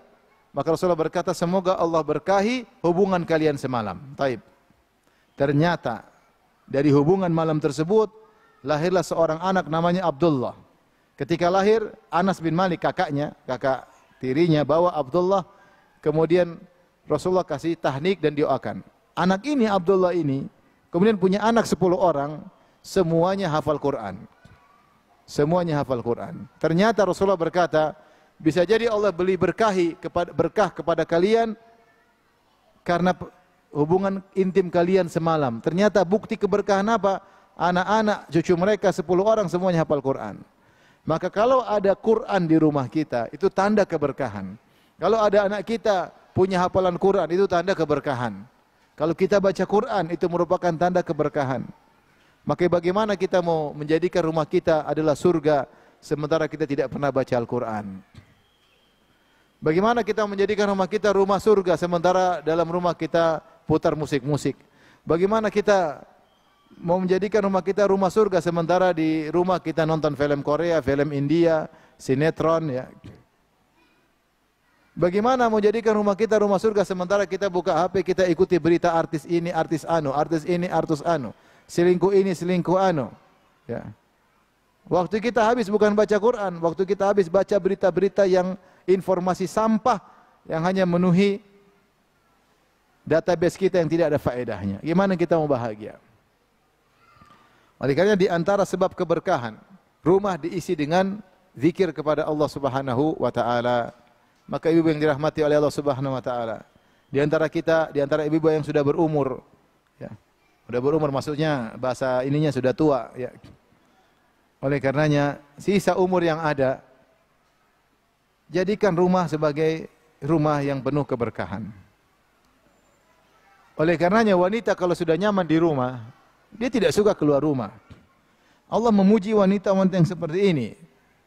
B: Maka Rasulullah berkata, semoga Allah berkahi hubungan kalian semalam. Taib. Ternyata dari hubungan malam tersebut lahirlah seorang anak namanya Abdullah. Ketika lahir, Anas bin Malik kakaknya, kakak tirinya bawa Abdullah, kemudian Rasulullah kasih tahnik dan doakan. Anak ini, Abdullah ini, kemudian punya anak 10 orang, semuanya hafal Quran. Semuanya hafal Quran. Ternyata Rasulullah berkata, bisa jadi Allah beri berkah kepada kalian karena hubungan intim kalian semalam. Ternyata bukti keberkahan apa? Anak-anak, cucu mereka 10 orang semuanya hafal Quran. Maka kalau ada Quran di rumah kita, itu tanda keberkahan. Kalau ada anak kita punya hafalan Quran, itu tanda keberkahan. Kalau kita baca Quran, itu merupakan tanda keberkahan. Maka bagaimana kita mau menjadikan rumah kita adalah surga, sementara kita tidak pernah baca Al-Quran? Bagaimana kita menjadikan rumah kita rumah surga, sementara dalam rumah kita putar musik-musik? Bagaimana kita mau menjadikan rumah kita rumah surga, sementara di rumah kita nonton film Korea, film India, sinetron, ya? Bagaimana mau menjadikan rumah kita rumah surga, sementara kita buka HP, kita ikuti berita artis ini, artis anu, artis ini, artis anu, selingkuh ini, selingkuh anu, ya. Waktu kita habis bukan baca Quran, waktu kita habis baca berita-berita yang informasi sampah yang hanya memenuhi database kita yang tidak ada faedahnya. Gimana kita mau bahagia? Oleh karena di antara sebab keberkahan, rumah diisi dengan zikir kepada Allah Subhanahu wa taala. Maka ibu yang dirahmati oleh Allah Subhanahu wa taala, di antara kita, di antara ibu yang sudah berumur, ya. Sudah berumur maksudnya bahasa ininya sudah tua, ya. Oleh karenanya sisa umur yang ada, jadikan rumah sebagai rumah yang penuh keberkahan. Oleh karenanya wanita kalau sudah nyaman di rumah, dia tidak suka keluar rumah. Allah memuji wanita-wanita yang seperti ini.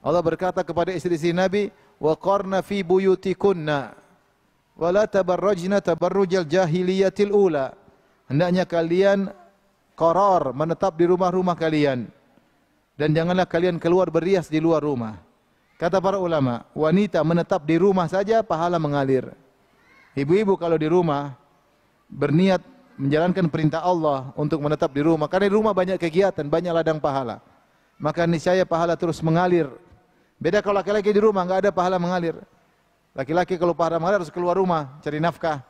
B: Allah berkata kepada istri-istri Nabi, wa qarna fi buyutikunna wa la tabarrajna tabarrujal jahiliyatil ula. Hendaknya kalian qarar, menetap di rumah-rumah kalian, dan janganlah kalian keluar berias di luar rumah. Kata para ulama, wanita menetap di rumah saja pahala mengalir. Ibu-ibu kalau di rumah berniat menjalankan perintah Allah untuk menetap di rumah, karena di rumah banyak kegiatan, banyak ladang pahala, maka niscaya pahala terus mengalir. Beda kalau laki-laki di rumah enggak ada pahala mengalir. Laki-laki kalau pahala mengalir harus keluar rumah cari nafkah.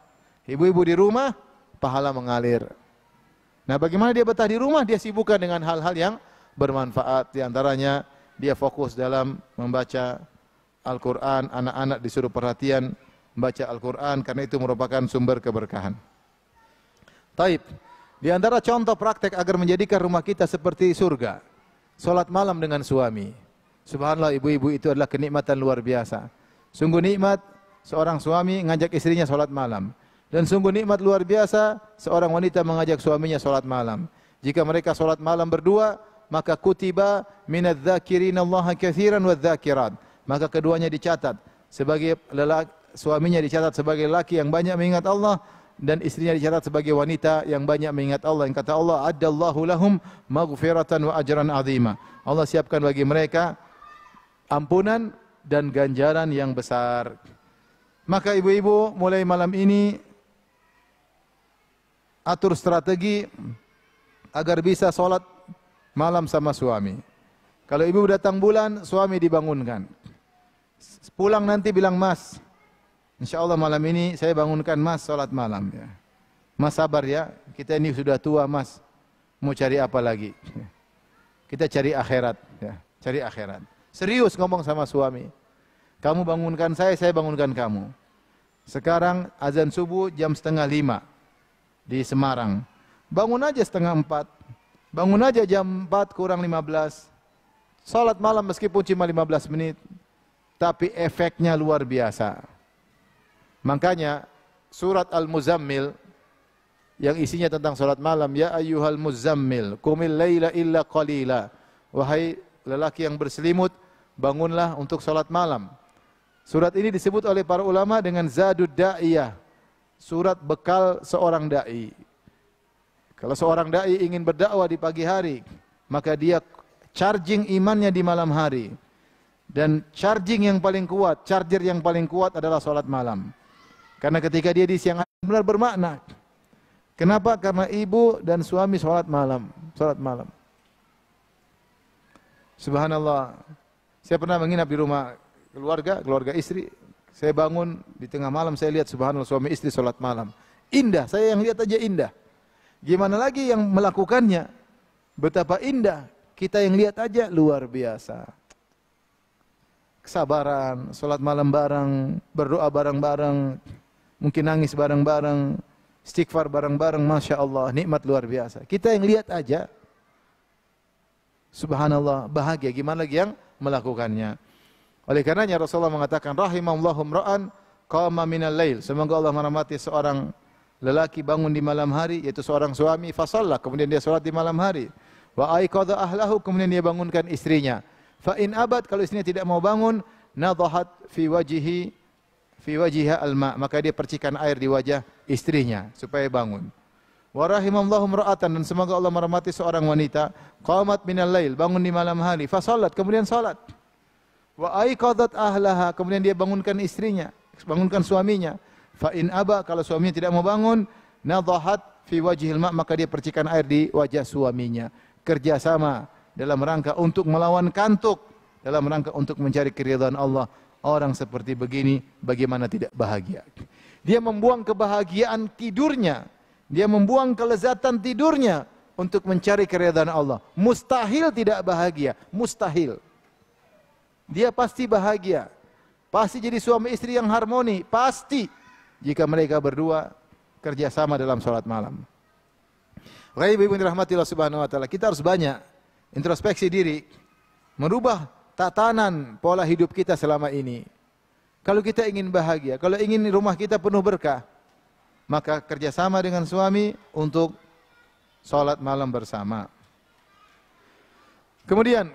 B: Ibu-ibu di rumah pahala mengalir. Nah, bagaimana dia betah di rumah? Dia sibukkan dengan hal-hal yang bermanfaat. Di antaranya dia fokus dalam membaca Al-Quran. Anak-anak disuruh perhatian membaca Al-Quran, karena itu merupakan sumber keberkahan. Taib. Di antara contoh praktek agar menjadikan rumah kita seperti surga, salat malam dengan suami. Subhanallah, ibu-ibu itu adalah kenikmatan luar biasa. Sungguh nikmat seorang suami ngajak istrinya salat malam. Dan sungguh nikmat luar biasa seorang wanita mengajak suaminya salat malam. Jika mereka salat malam berdua, maka kutiba minadz-dzakirina Allaha katsiran wadz-dzakirat. Maka keduanya dicatat sebagai lelaki, suaminya dicatat sebagai laki yang banyak mengingat Allah, dan istrinya dicatat sebagai wanita yang banyak mengingat Allah. Yang kata Allah, addallahu lahum maghfiratan wa ajran azima. Allah siapkan bagi mereka ampunan dan ganjaran yang besar. Maka ibu-ibu mulai malam ini atur strategi agar bisa sholat malam sama suami. Kalau ibu datang bulan, suami dibangunkan. Pulang nanti bilang, Mas, insya Allah malam ini saya bangunkan Mas sholat malam. Ya. Mas sabar ya, kita ini sudah tua Mas, mau cari apa lagi? Kita cari akhirat. Ya. Cari akhirat. Serius ngomong sama suami. Kamu bangunkan saya bangunkan kamu. Sekarang azan subuh jam 4:30 di Semarang. Bangun aja 3:30. Bangun aja jam 4 kurang 15. Salat malam meskipun cuma 15 menit. Tapi efeknya luar biasa. Makanya surat Al-Muzammil yang isinya tentang salat malam, ya ayyuhal muzammil, qumil laila illa qalila. Wahai lelaki yang berselimut, bangunlah untuk salat malam. Surat ini disebut oleh para ulama dengan Zadud Da'iyah, surat bekal seorang dai. Kalau seorang dai ingin berdakwah di pagi hari, maka dia charging imannya di malam hari. Dan charging yang paling kuat, charger yang paling kuat adalah salat malam. Karena ketika dia di siang hari benar bermakna. Kenapa? Karena ibu dan suami salat malam, salat malam. Subhanallah. Saya pernah menginap di rumah keluarga istri. Saya bangun di tengah malam, saya lihat subhanallah suami istri salat malam. Indah, saya yang lihat aja indah. Gimana lagi yang melakukannya? Betapa indah. Kita yang lihat aja luar biasa. Kesabaran, salat malam bareng, berdoa bareng-bareng, mungkin nangis bareng-bareng, istighfar bareng-bareng, Masya Allah, nikmat luar biasa. Kita yang lihat aja, subhanallah, bahagia. Gimana lagi yang melakukannya? Oleh karenanya Rasulullah mengatakan, rahimallahu imra'an qama minal lail. Semoga Allah merahmati seorang lelaki bangun di malam hari, yaitu seorang suami, fasalla, kemudian dia salat di malam hari. Wa aiqadha ahlahu, kemudian dia bangunkan istrinya. Fa in abad, kalau istrinya tidak mau bangun, nadhahat fi wajiha alma, maka dia percikan air di wajah istrinya supaya bangun. Wa rahimallahu imra'atan, dan semoga Allah merahmati seorang wanita, qamat minal lail, bangun di malam hari, fa salat, kemudian salat. Wa aiqadhat ahlaha, kemudian dia bangunkan istrinya, bangunkan suaminya. Fa in aba, kalau suaminya tidak mau bangun, nadhahat fi wajhil ma, maka dia percikan air di wajah suaminya. Kerjasama dalam rangka untuk melawan kantuk, dalam rangka untuk mencari keridhaan Allah. Orang seperti begini bagaimana tidak bahagia? Dia membuang kebahagiaan tidurnya, dia membuang kelezatan tidurnya untuk mencari keridhaan Allah. Mustahil tidak bahagia, mustahil. Dia pasti bahagia. Pasti jadi suami istri yang harmoni, pasti jika mereka berdua kerjasama dalam salat malam. Bapak Ibu dirahmati Allah Subhanahu wa taala, kita harus banyak introspeksi diri, merubah tatanan pola hidup kita selama ini. Kalau kita ingin bahagia, kalau ingin rumah kita penuh berkah, maka kerjasama dengan suami untuk salat malam bersama. Kemudian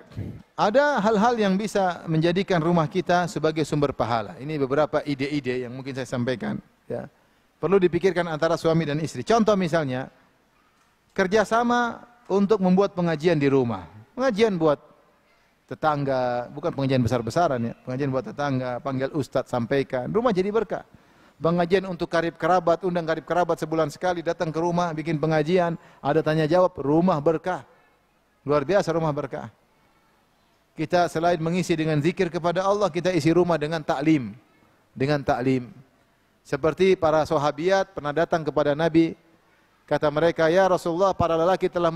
B: ada hal-hal yang bisa menjadikan rumah kita sebagai sumber pahala. Ini beberapa ide-ide yang mungkin saya sampaikan. Ya. Perlu dipikirkan antara suami dan istri. Contoh misalnya, kerjasama untuk membuat pengajian di rumah. Pengajian buat tetangga, bukan pengajian besar-besaran ya. Pengajian buat tetangga, panggil ustadz, sampaikan. Rumah jadi berkah. Pengajian untuk karib kerabat, undang karib kerabat sebulan sekali, datang ke rumah, bikin pengajian, ada tanya jawab, rumah berkah. Luar biasa rumah berkah. Kita selain mengisi dengan zikir kepada Allah, kita isi rumah dengan taklim. Dengan taklim. Seperti para sahabiat pernah datang kepada Nabi, kata mereka, ya Rasulullah, para lelaki telah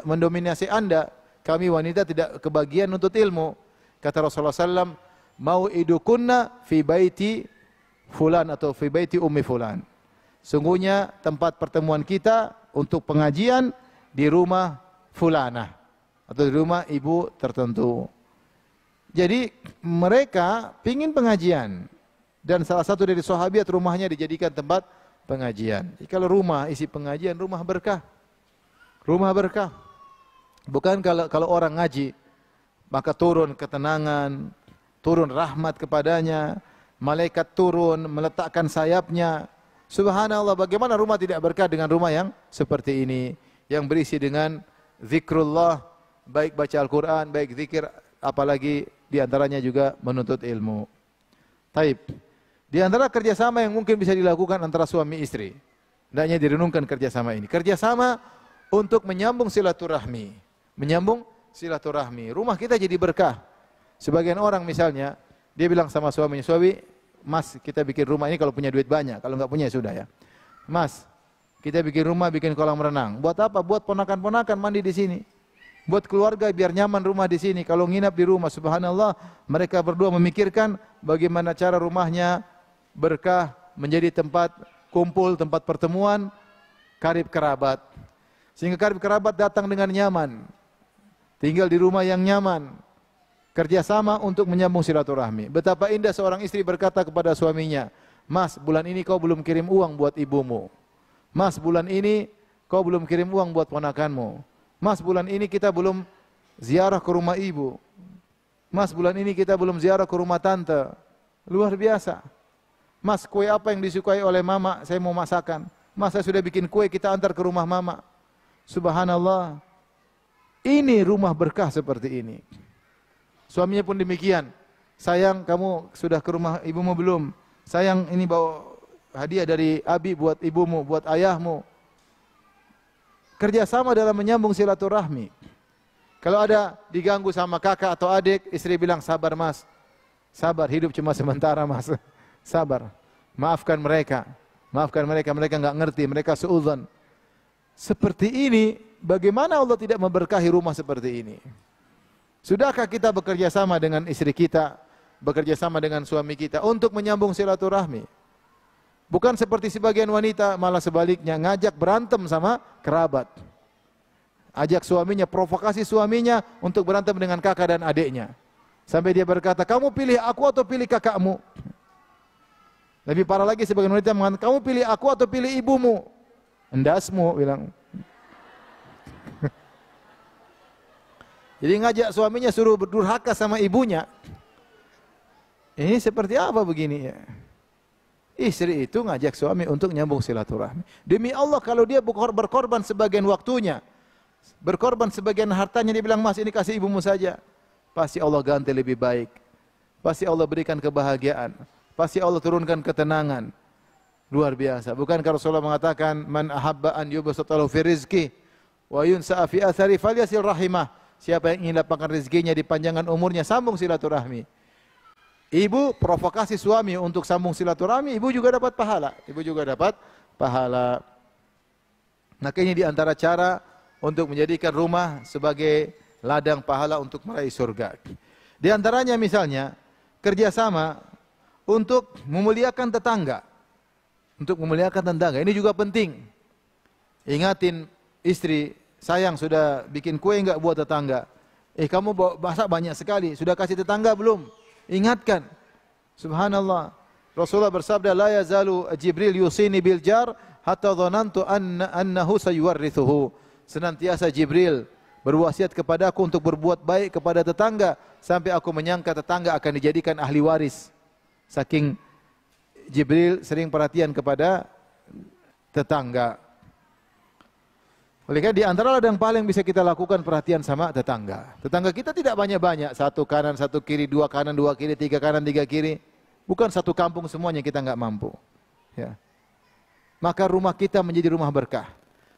B: mendominasi Anda. Kami wanita tidak kebagian untuk ilmu. Kata Rasulullah SAW, mau'idukunna fi baiti fulan atau fi baiti ummi fulan. Sungguhnya tempat pertemuan kita untuk pengajian di rumah fulanah atau di rumah ibu tertentu. Jadi mereka pingin pengajian. Dan salah satu dari sahabiat rumahnya dijadikan tempat pengajian. Jadi kalau rumah isi pengajian, rumah berkah. Rumah berkah. Bukan kalau orang ngaji, maka turun ketenangan, turun rahmat kepadanya, malaikat turun, meletakkan sayapnya. Subhanallah, bagaimana rumah tidak berkah dengan rumah yang seperti ini, yang berisi dengan zikrullah, baik baca Al-Quran, baik zikir, apalagi diantaranya juga menuntut ilmu. Taib. Di antara kerjasama yang mungkin bisa dilakukan antara suami istri, Hendaknya direnungkan kerjasama ini. Kerjasama untuk menyambung silaturahmi. Menyambung silaturahmi. Rumah kita jadi berkah. Sebagian orang misalnya, dia bilang sama suaminya, suami, Mas, kita bikin rumah ini kalau punya duit banyak. Kalau nggak punya ya sudah ya. Mas, kita bikin rumah, bikin kolam renang. Buat apa? Buat ponakan-ponakan mandi di sini. Buat keluarga biar nyaman rumah di sini. Kalau nginap di rumah, subhanallah, mereka berdua memikirkan bagaimana cara rumahnya berkah, menjadi tempat kumpul, tempat pertemuan karib kerabat. Sehingga karib kerabat datang dengan nyaman. Tinggal di rumah yang nyaman. Kerjasama untuk menyambung silaturahmi. Betapa indah seorang istri berkata kepada suaminya, Mas, bulan ini kau belum kirim uang buat ibumu. Mas, bulan ini kau belum kirim uang buat ponakanmu. Mas, bulan ini kita belum ziarah ke rumah ibu. Mas, bulan ini kita belum ziarah ke rumah tante. Luar biasa. Mas, kue apa yang disukai oleh mama, saya mau masakan. Mas, saya sudah bikin kue, kita antar ke rumah mama. Subhanallah. Ini rumah berkah seperti ini. Suaminya pun demikian. Sayang, kamu sudah ke rumah ibumu belum? Sayang, ini bawa hadiah dari Abi buat ibumu, buat ayahmu. Kerjasama dalam menyambung silaturahmi. Kalau ada diganggu sama kakak atau adik, istri bilang, sabar mas. Sabar, hidup cuma sementara mas. Sabar. Maafkan mereka. Maafkan mereka, mereka enggak ngerti, mereka suudzon. Seperti ini, bagaimana Allah tidak memberkahi rumah seperti ini? Sudahkah kita bekerja sama dengan istri kita, bekerja sama dengan suami kita untuk menyambung silaturahmi? Bukan seperti sebagian wanita, malah sebaliknya ngajak berantem sama kerabat. Ajak suaminya, provokasi suaminya untuk berantem dengan kakak dan adiknya. Sampai dia berkata, kamu pilih aku atau pilih kakakmu? Lebih parah lagi sebagian wanita mengatakan, kamu pilih aku atau pilih ibumu? Endasmu, bilang. Jadi ngajak suaminya suruh berdurhaka sama ibunya. Ini seperti apa begini ya? Istri itu ngajak suami untuk nyambung silaturahmi. Demi Allah kalau dia berkorban sebagian waktunya, berkorban sebagian hartanya, dia bilang, mas ini kasih ibumu saja. Pasti Allah ganti lebih baik. Pasti Allah berikan kebahagiaan. Pasti Allah turunkan ketenangan. Luar biasa. Bukankah Rasulullah mengatakan, man ahabba an yubsatalahu fi rizki wa yunsa'a fi athari falyasil rahimah. Siapa yang ingin lapangkan rezekinya, dipanjangkan umurnya, sambung silaturahmi. Ibu provokasi suami untuk sambung silaturahmi, ibu juga dapat pahala. Ibu juga dapat pahala. Maka ini di antara cara untuk menjadikan rumah sebagai ladang pahala untuk meraih surga. Di antaranya misalnya kerjasama untuk memuliakan tetangga. Untuk memuliakan tetangga, ini juga penting. Ingatin istri, sayang sudah bikin kue enggak buat tetangga? Kamu masak banyak sekali, sudah kasih tetangga belum? Ingatkan. Subhanallah. Rasulullah bersabda, la yazalu Jibril yusini bil jar hatta dhanantu annahu sayuwarrithuhu. Senantiasa Jibril berwasiat kepadaku untuk berbuat baik kepada tetangga sampai aku menyangka tetangga akan dijadikan ahli waris. Saking Jibril sering perhatian kepada tetangga. Oleh karena di antara yang paling bisa kita lakukan perhatian sama tetangga. Tetangga kita tidak banyak-banyak, satu kanan, satu kiri, dua kanan, dua kiri, tiga kanan, tiga kiri. Bukan satu kampung semuanya kita enggak mampu. Ya. Maka rumah kita menjadi rumah berkah.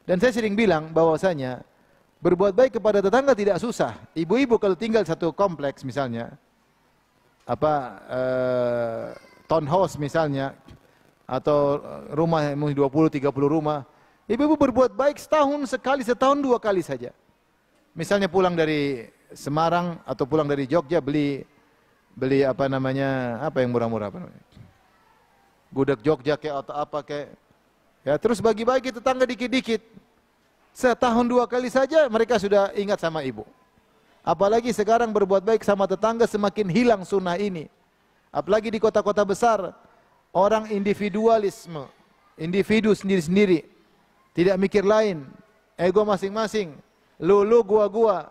B: Dan saya sering bilang bahwasanya berbuat baik kepada tetangga tidak susah. Ibu-ibu kalau tinggal satu kompleks misalnya, townhouse misalnya, atau rumah mungkin 20-30 rumah, ibu-ibu berbuat baik setahun sekali, setahun dua kali saja. Misalnya pulang dari Semarang atau pulang dari Jogja beli apa yang murah-murah gudeg Jogja kayak atau apa kayak, ya terus bagi-bagi tetangga dikit-dikit. Setahun dua kali saja mereka sudah ingat sama ibu. Apalagi sekarang berbuat baik sama tetangga semakin hilang sunnah ini. Apalagi di kota-kota besar, orang individualisme, individu sendiri-sendiri, tidak mikir lain, ego masing-masing, lu gua,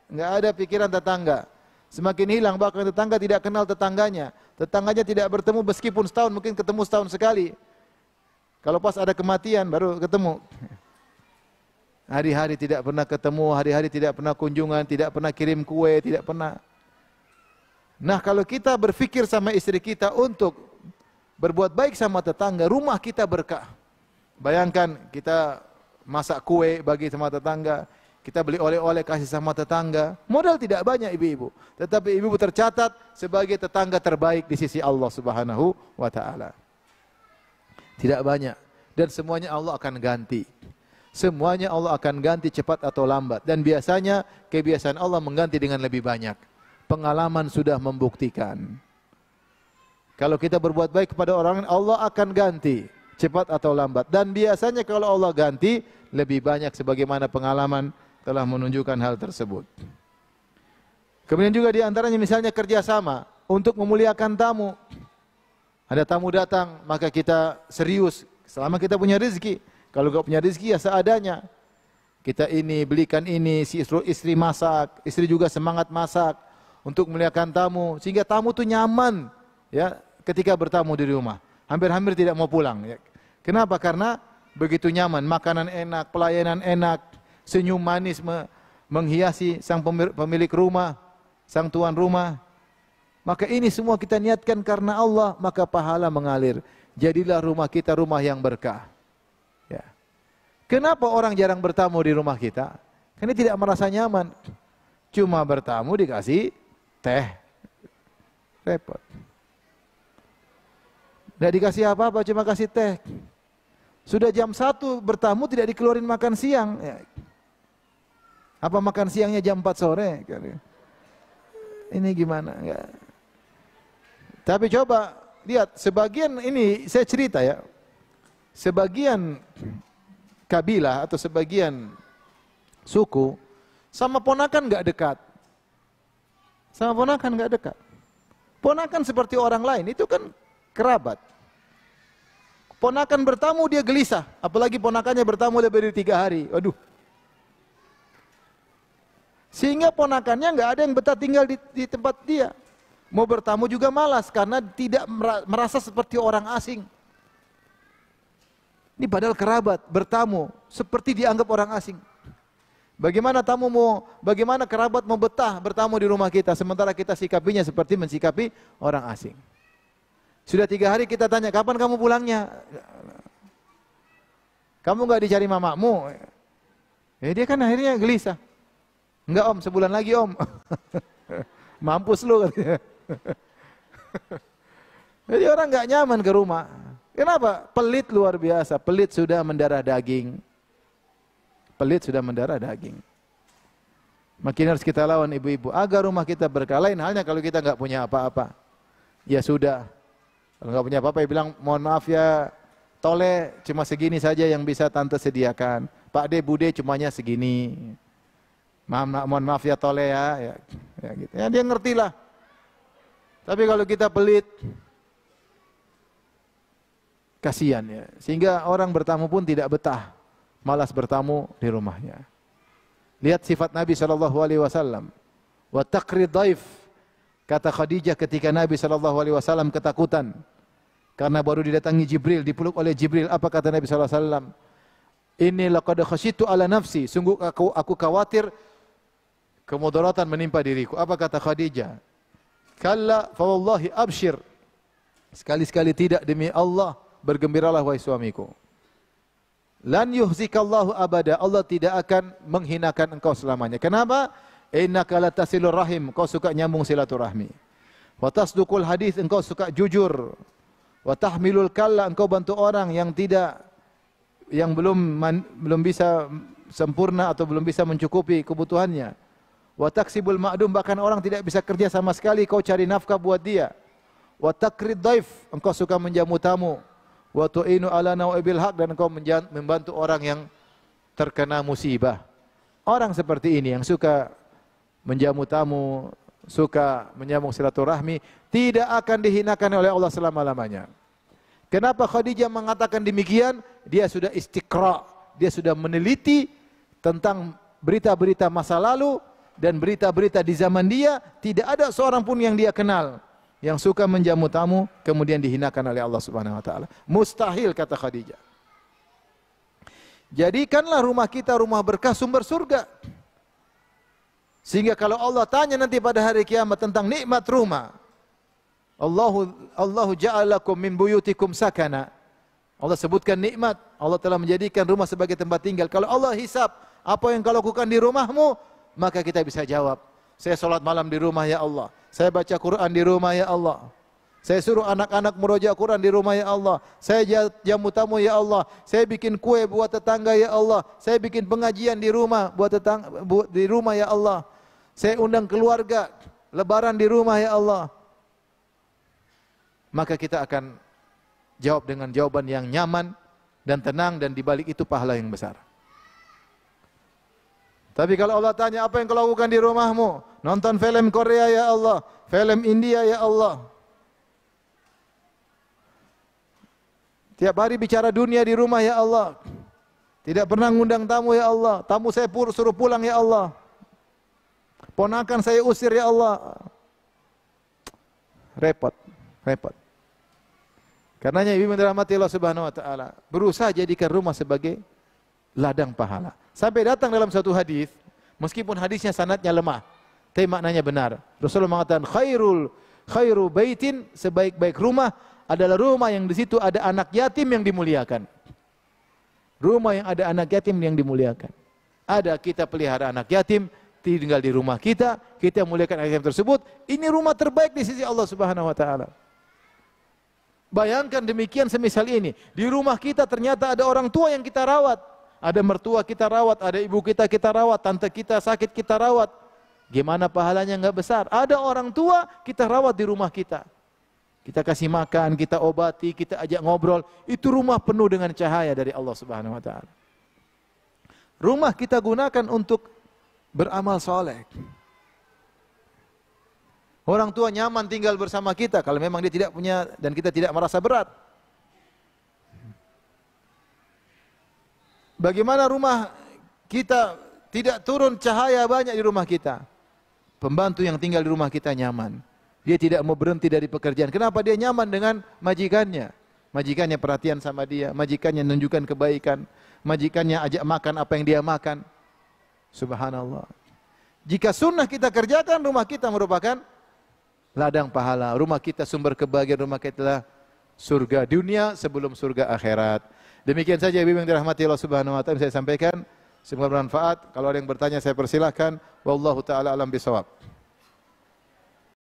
B: nggak ada pikiran tetangga. Semakin hilang, bahkan tetangga tidak kenal tetangganya, tetangganya tidak bertemu meskipun setahun, mungkin ketemu setahun sekali. Kalau pas ada kematian baru ketemu. Hari-hari tidak pernah ketemu, hari-hari tidak pernah kunjungan, tidak pernah kirim kue, tidak pernah. Nah kalau kita berpikir sama istri kita untuk berbuat baik sama tetangga, rumah kita berkah. Bayangkan kita masak kue bagi sama tetangga, kita beli oleh-oleh kasih sama tetangga. Modal tidak banyak ibu-ibu, tetapi ibu-ibu tercatat sebagai tetangga terbaik di sisi Allah Subhanahu wa taala. Tidak banyak, dan semuanya Allah akan ganti. Semuanya Allah akan ganti cepat atau lambat, dan biasanya kebiasaan Allah mengganti dengan lebih banyak. Pengalaman sudah membuktikan. Kalau kita berbuat baik kepada orang lain, Allah akan ganti cepat atau lambat, dan biasanya kalau Allah ganti lebih banyak, sebagaimana pengalaman telah menunjukkan hal tersebut. Kemudian juga di antaranya misalnya kerjasama untuk memuliakan tamu. Ada tamu datang, maka kita serius selama kita punya rezeki. Kalau enggak punya rezeki ya seadanya. Kita ini belikan ini, si istri masak, istri juga semangat masak untuk memuliakan tamu, sehingga tamu itu nyaman ya ketika bertamu di rumah. Hampir-hampir tidak mau pulang ya. Kenapa? Karena begitu nyaman, makanan enak, pelayanan enak, senyum manis menghiasi sang pemilik rumah, sang tuan rumah. Maka ini semua kita niatkan karena Allah, maka pahala mengalir. Jadilah rumah kita rumah yang berkah. Ya. Kenapa orang jarang bertamu di rumah kita? Karena tidak merasa nyaman. Cuma bertamu dikasih teh. Repot. Tidak dikasih apa-apa, cuma kasih teh. Sudah jam 1 bertamu tidak dikeluarin makan siang. Ya. Apa makan siangnya jam 4 sore? Ini gimana? Ya. Tapi coba lihat, sebagian ini saya cerita ya. Sebagian kabilah atau sebagian suku sama ponakan enggak dekat. Sama ponakan enggak dekat. Ponakan seperti orang lain, itu kan kerabat. Ponakan bertamu dia gelisah, apalagi ponakannya bertamu lebih dari 3 hari. Waduh. Sehingga ponakannya enggak ada yang betah tinggal di tempat dia. Mau bertamu juga malas karena tidak merasa seperti orang asing. Ini padahal kerabat bertamu seperti dianggap orang asing. Bagaimana kerabat mau betah bertamu di rumah kita sementara kita sikapinya seperti mensikapi orang asing. Sudah 3 hari kita tanya, kapan kamu pulangnya? Kamu enggak dicari mamamu? Dia kan akhirnya gelisah. Enggak om, sebulan lagi om. Mampus lu katanya. Jadi orang enggak nyaman ke rumah. Kenapa? Pelit luar biasa. Pelit sudah mendarah daging. Pelit sudah mendarah daging. Makin harus kita lawan ibu-ibu agar rumah kita berkah. Lain halnya kalau kita enggak punya apa-apa. Ya sudah. Kalau enggak punya apa-apa ya bilang, mohon maaf ya, tole cuma segini saja yang bisa tante sediakan. Pak De, Bude cumanya segini. Mohon maaf ya tole ya gitu. Ya dia ngertilah. Tapi kalau kita pelit, kasihan ya. Sehingga orang bertamu pun tidak betah, malas bertamu di rumahnya. Lihat sifat Nabi SAW. Wa taqri dhaif. Kata Khadijah ketika Nabi SAW ketakutan karena baru didatangi Jibril, dipeluk oleh Jibril. Apa kata Nabi SAW? Inni laqad khasyitu ala nafsi. Sungguh aku khawatir kemudaratan menimpa diriku. Apa kata Khadijah? Kalla fa wallahi abshir. Sekali-sekali tidak, demi Allah bergembiralah wahai suamiku. Lan yuhzikallahu abada. Allah tidak akan menghinakan engkau selamanya. Kenapa? Innaka latasilur rahim. Engkau suka nyambung silaturahmi. Wa tasduqul hadis. Engkau suka jujur. Wa tahmilul kalla. Engkau bantu orang yang belum bisa sempurna atau belum bisa mencukupi kebutuhannya. Wa taksibul ma'dum, bahkan orang tidak bisa kerja sama sekali, kau cari nafkah buat dia. Wa takrid dhaif, engkau suka menjamu tamu. Wa tu'inu ala nawa'ibil haq, dan engkau membantu orang yang terkena musibah. Orang seperti ini yang suka menjamu tamu, suka menyambung silaturahmi, tidak akan dihinakan oleh Allah selama-lamanya. Kenapa Khadijah mengatakan demikian? Dia sudah istiqra, dia sudah meneliti tentang berita-berita masa lalu dan berita-berita di zaman dia. Tidak ada seorang pun yang dia kenal yang suka menjamu tamu kemudian dihinakan oleh Allah Subhanahu wa taala. Mustahil, kata Khadijah. Jadikanlah rumah kita rumah berkah, sumber surga. Sehingga kalau Allah tanya nanti pada hari kiamat tentang nikmat rumah, Allahu ja'alakum min buyutikum sakana. Allah sebutkan nikmat. Allah telah menjadikan rumah sebagai tempat tinggal. Kalau Allah hisab apa yang kau lakukan di rumahmu, maka kita bisa jawab, saya salat malam di rumah ya Allah, saya baca Quran di rumah ya Allah, saya suruh anak-anak meroja Quran di rumah ya Allah, saya jamu tamu ya Allah, saya bikin kue buat tetangga ya Allah, saya bikin pengajian di rumah buat tetangga di rumah ya Allah, saya undang keluarga lebaran di rumah ya Allah. Maka kita akan jawab dengan jawaban yang nyaman dan tenang, dan dibalik itu pahala yang besar. Tapi kalau Allah tanya, apa yang kau lakukan di rumahmu? Nonton film Korea ya Allah, film India ya Allah. Tiap hari bicara dunia di rumah ya Allah. Tidak pernah ngundang tamu ya Allah. Tamu saya suruh pulang ya Allah. Ponakan saya usir ya Allah. Repot, repot. Karenanya ibu dirahmati Allah Subhanahu wa taala, berusaha jadikan rumah sebagai ladang pahala. Sampai datang dalam satu hadis, meskipun hadisnya sanadnya lemah, tapi maknanya benar. Rasulullah mengatakan khairu baitin, sebaik-baik rumah adalah rumah yang di situ ada anak yatim yang dimuliakan. Rumah yang ada anak yatim yang dimuliakan. Ada kita pelihara anak yatim, tinggal di rumah kita muliakan anak yatim tersebut. Ini rumah terbaik di sisi Allah Subhanahu wa taala. Bayangkan demikian semisal ini, di rumah kita ternyata ada orang tua yang kita rawat, ada mertua kita rawat, ada ibu kita rawat, tante kita sakit kita rawat. Gimana pahalanya enggak besar? Ada orang tua kita rawat di rumah kita. Kita kasih makan, kita obati, kita ajak ngobrol. Itu rumah penuh dengan cahaya dari Allah Subhanahu wa taala. Rumah kita gunakan untuk beramal soleh. Orang tua nyaman tinggal bersama kita kalau memang dia tidak punya dan kita tidak merasa berat. Bagaimana rumah kita tidak turun cahaya banyak di rumah kita? Pembantu yang tinggal di rumah kita nyaman. Dia tidak mau berhenti dari pekerjaan. Kenapa? Dia nyaman dengan majikannya. Majikannya perhatian sama dia, majikannya menunjukkan kebaikan, majikannya ajak makan apa yang dia makan. Subhanallah. Jika sunnah kita kerjakan, rumah kita merupakan ladang pahala. Rumah kita sumber kebahagiaan, rumah kita adalah surga dunia sebelum surga akhirat. Demikian saja ibu yang dirahmati Allah Subhanahu wa taala saya sampaikan. Semoga bermanfaat. Kalau ada yang bertanya saya persilahkan. Wallahu taala alam bisawab.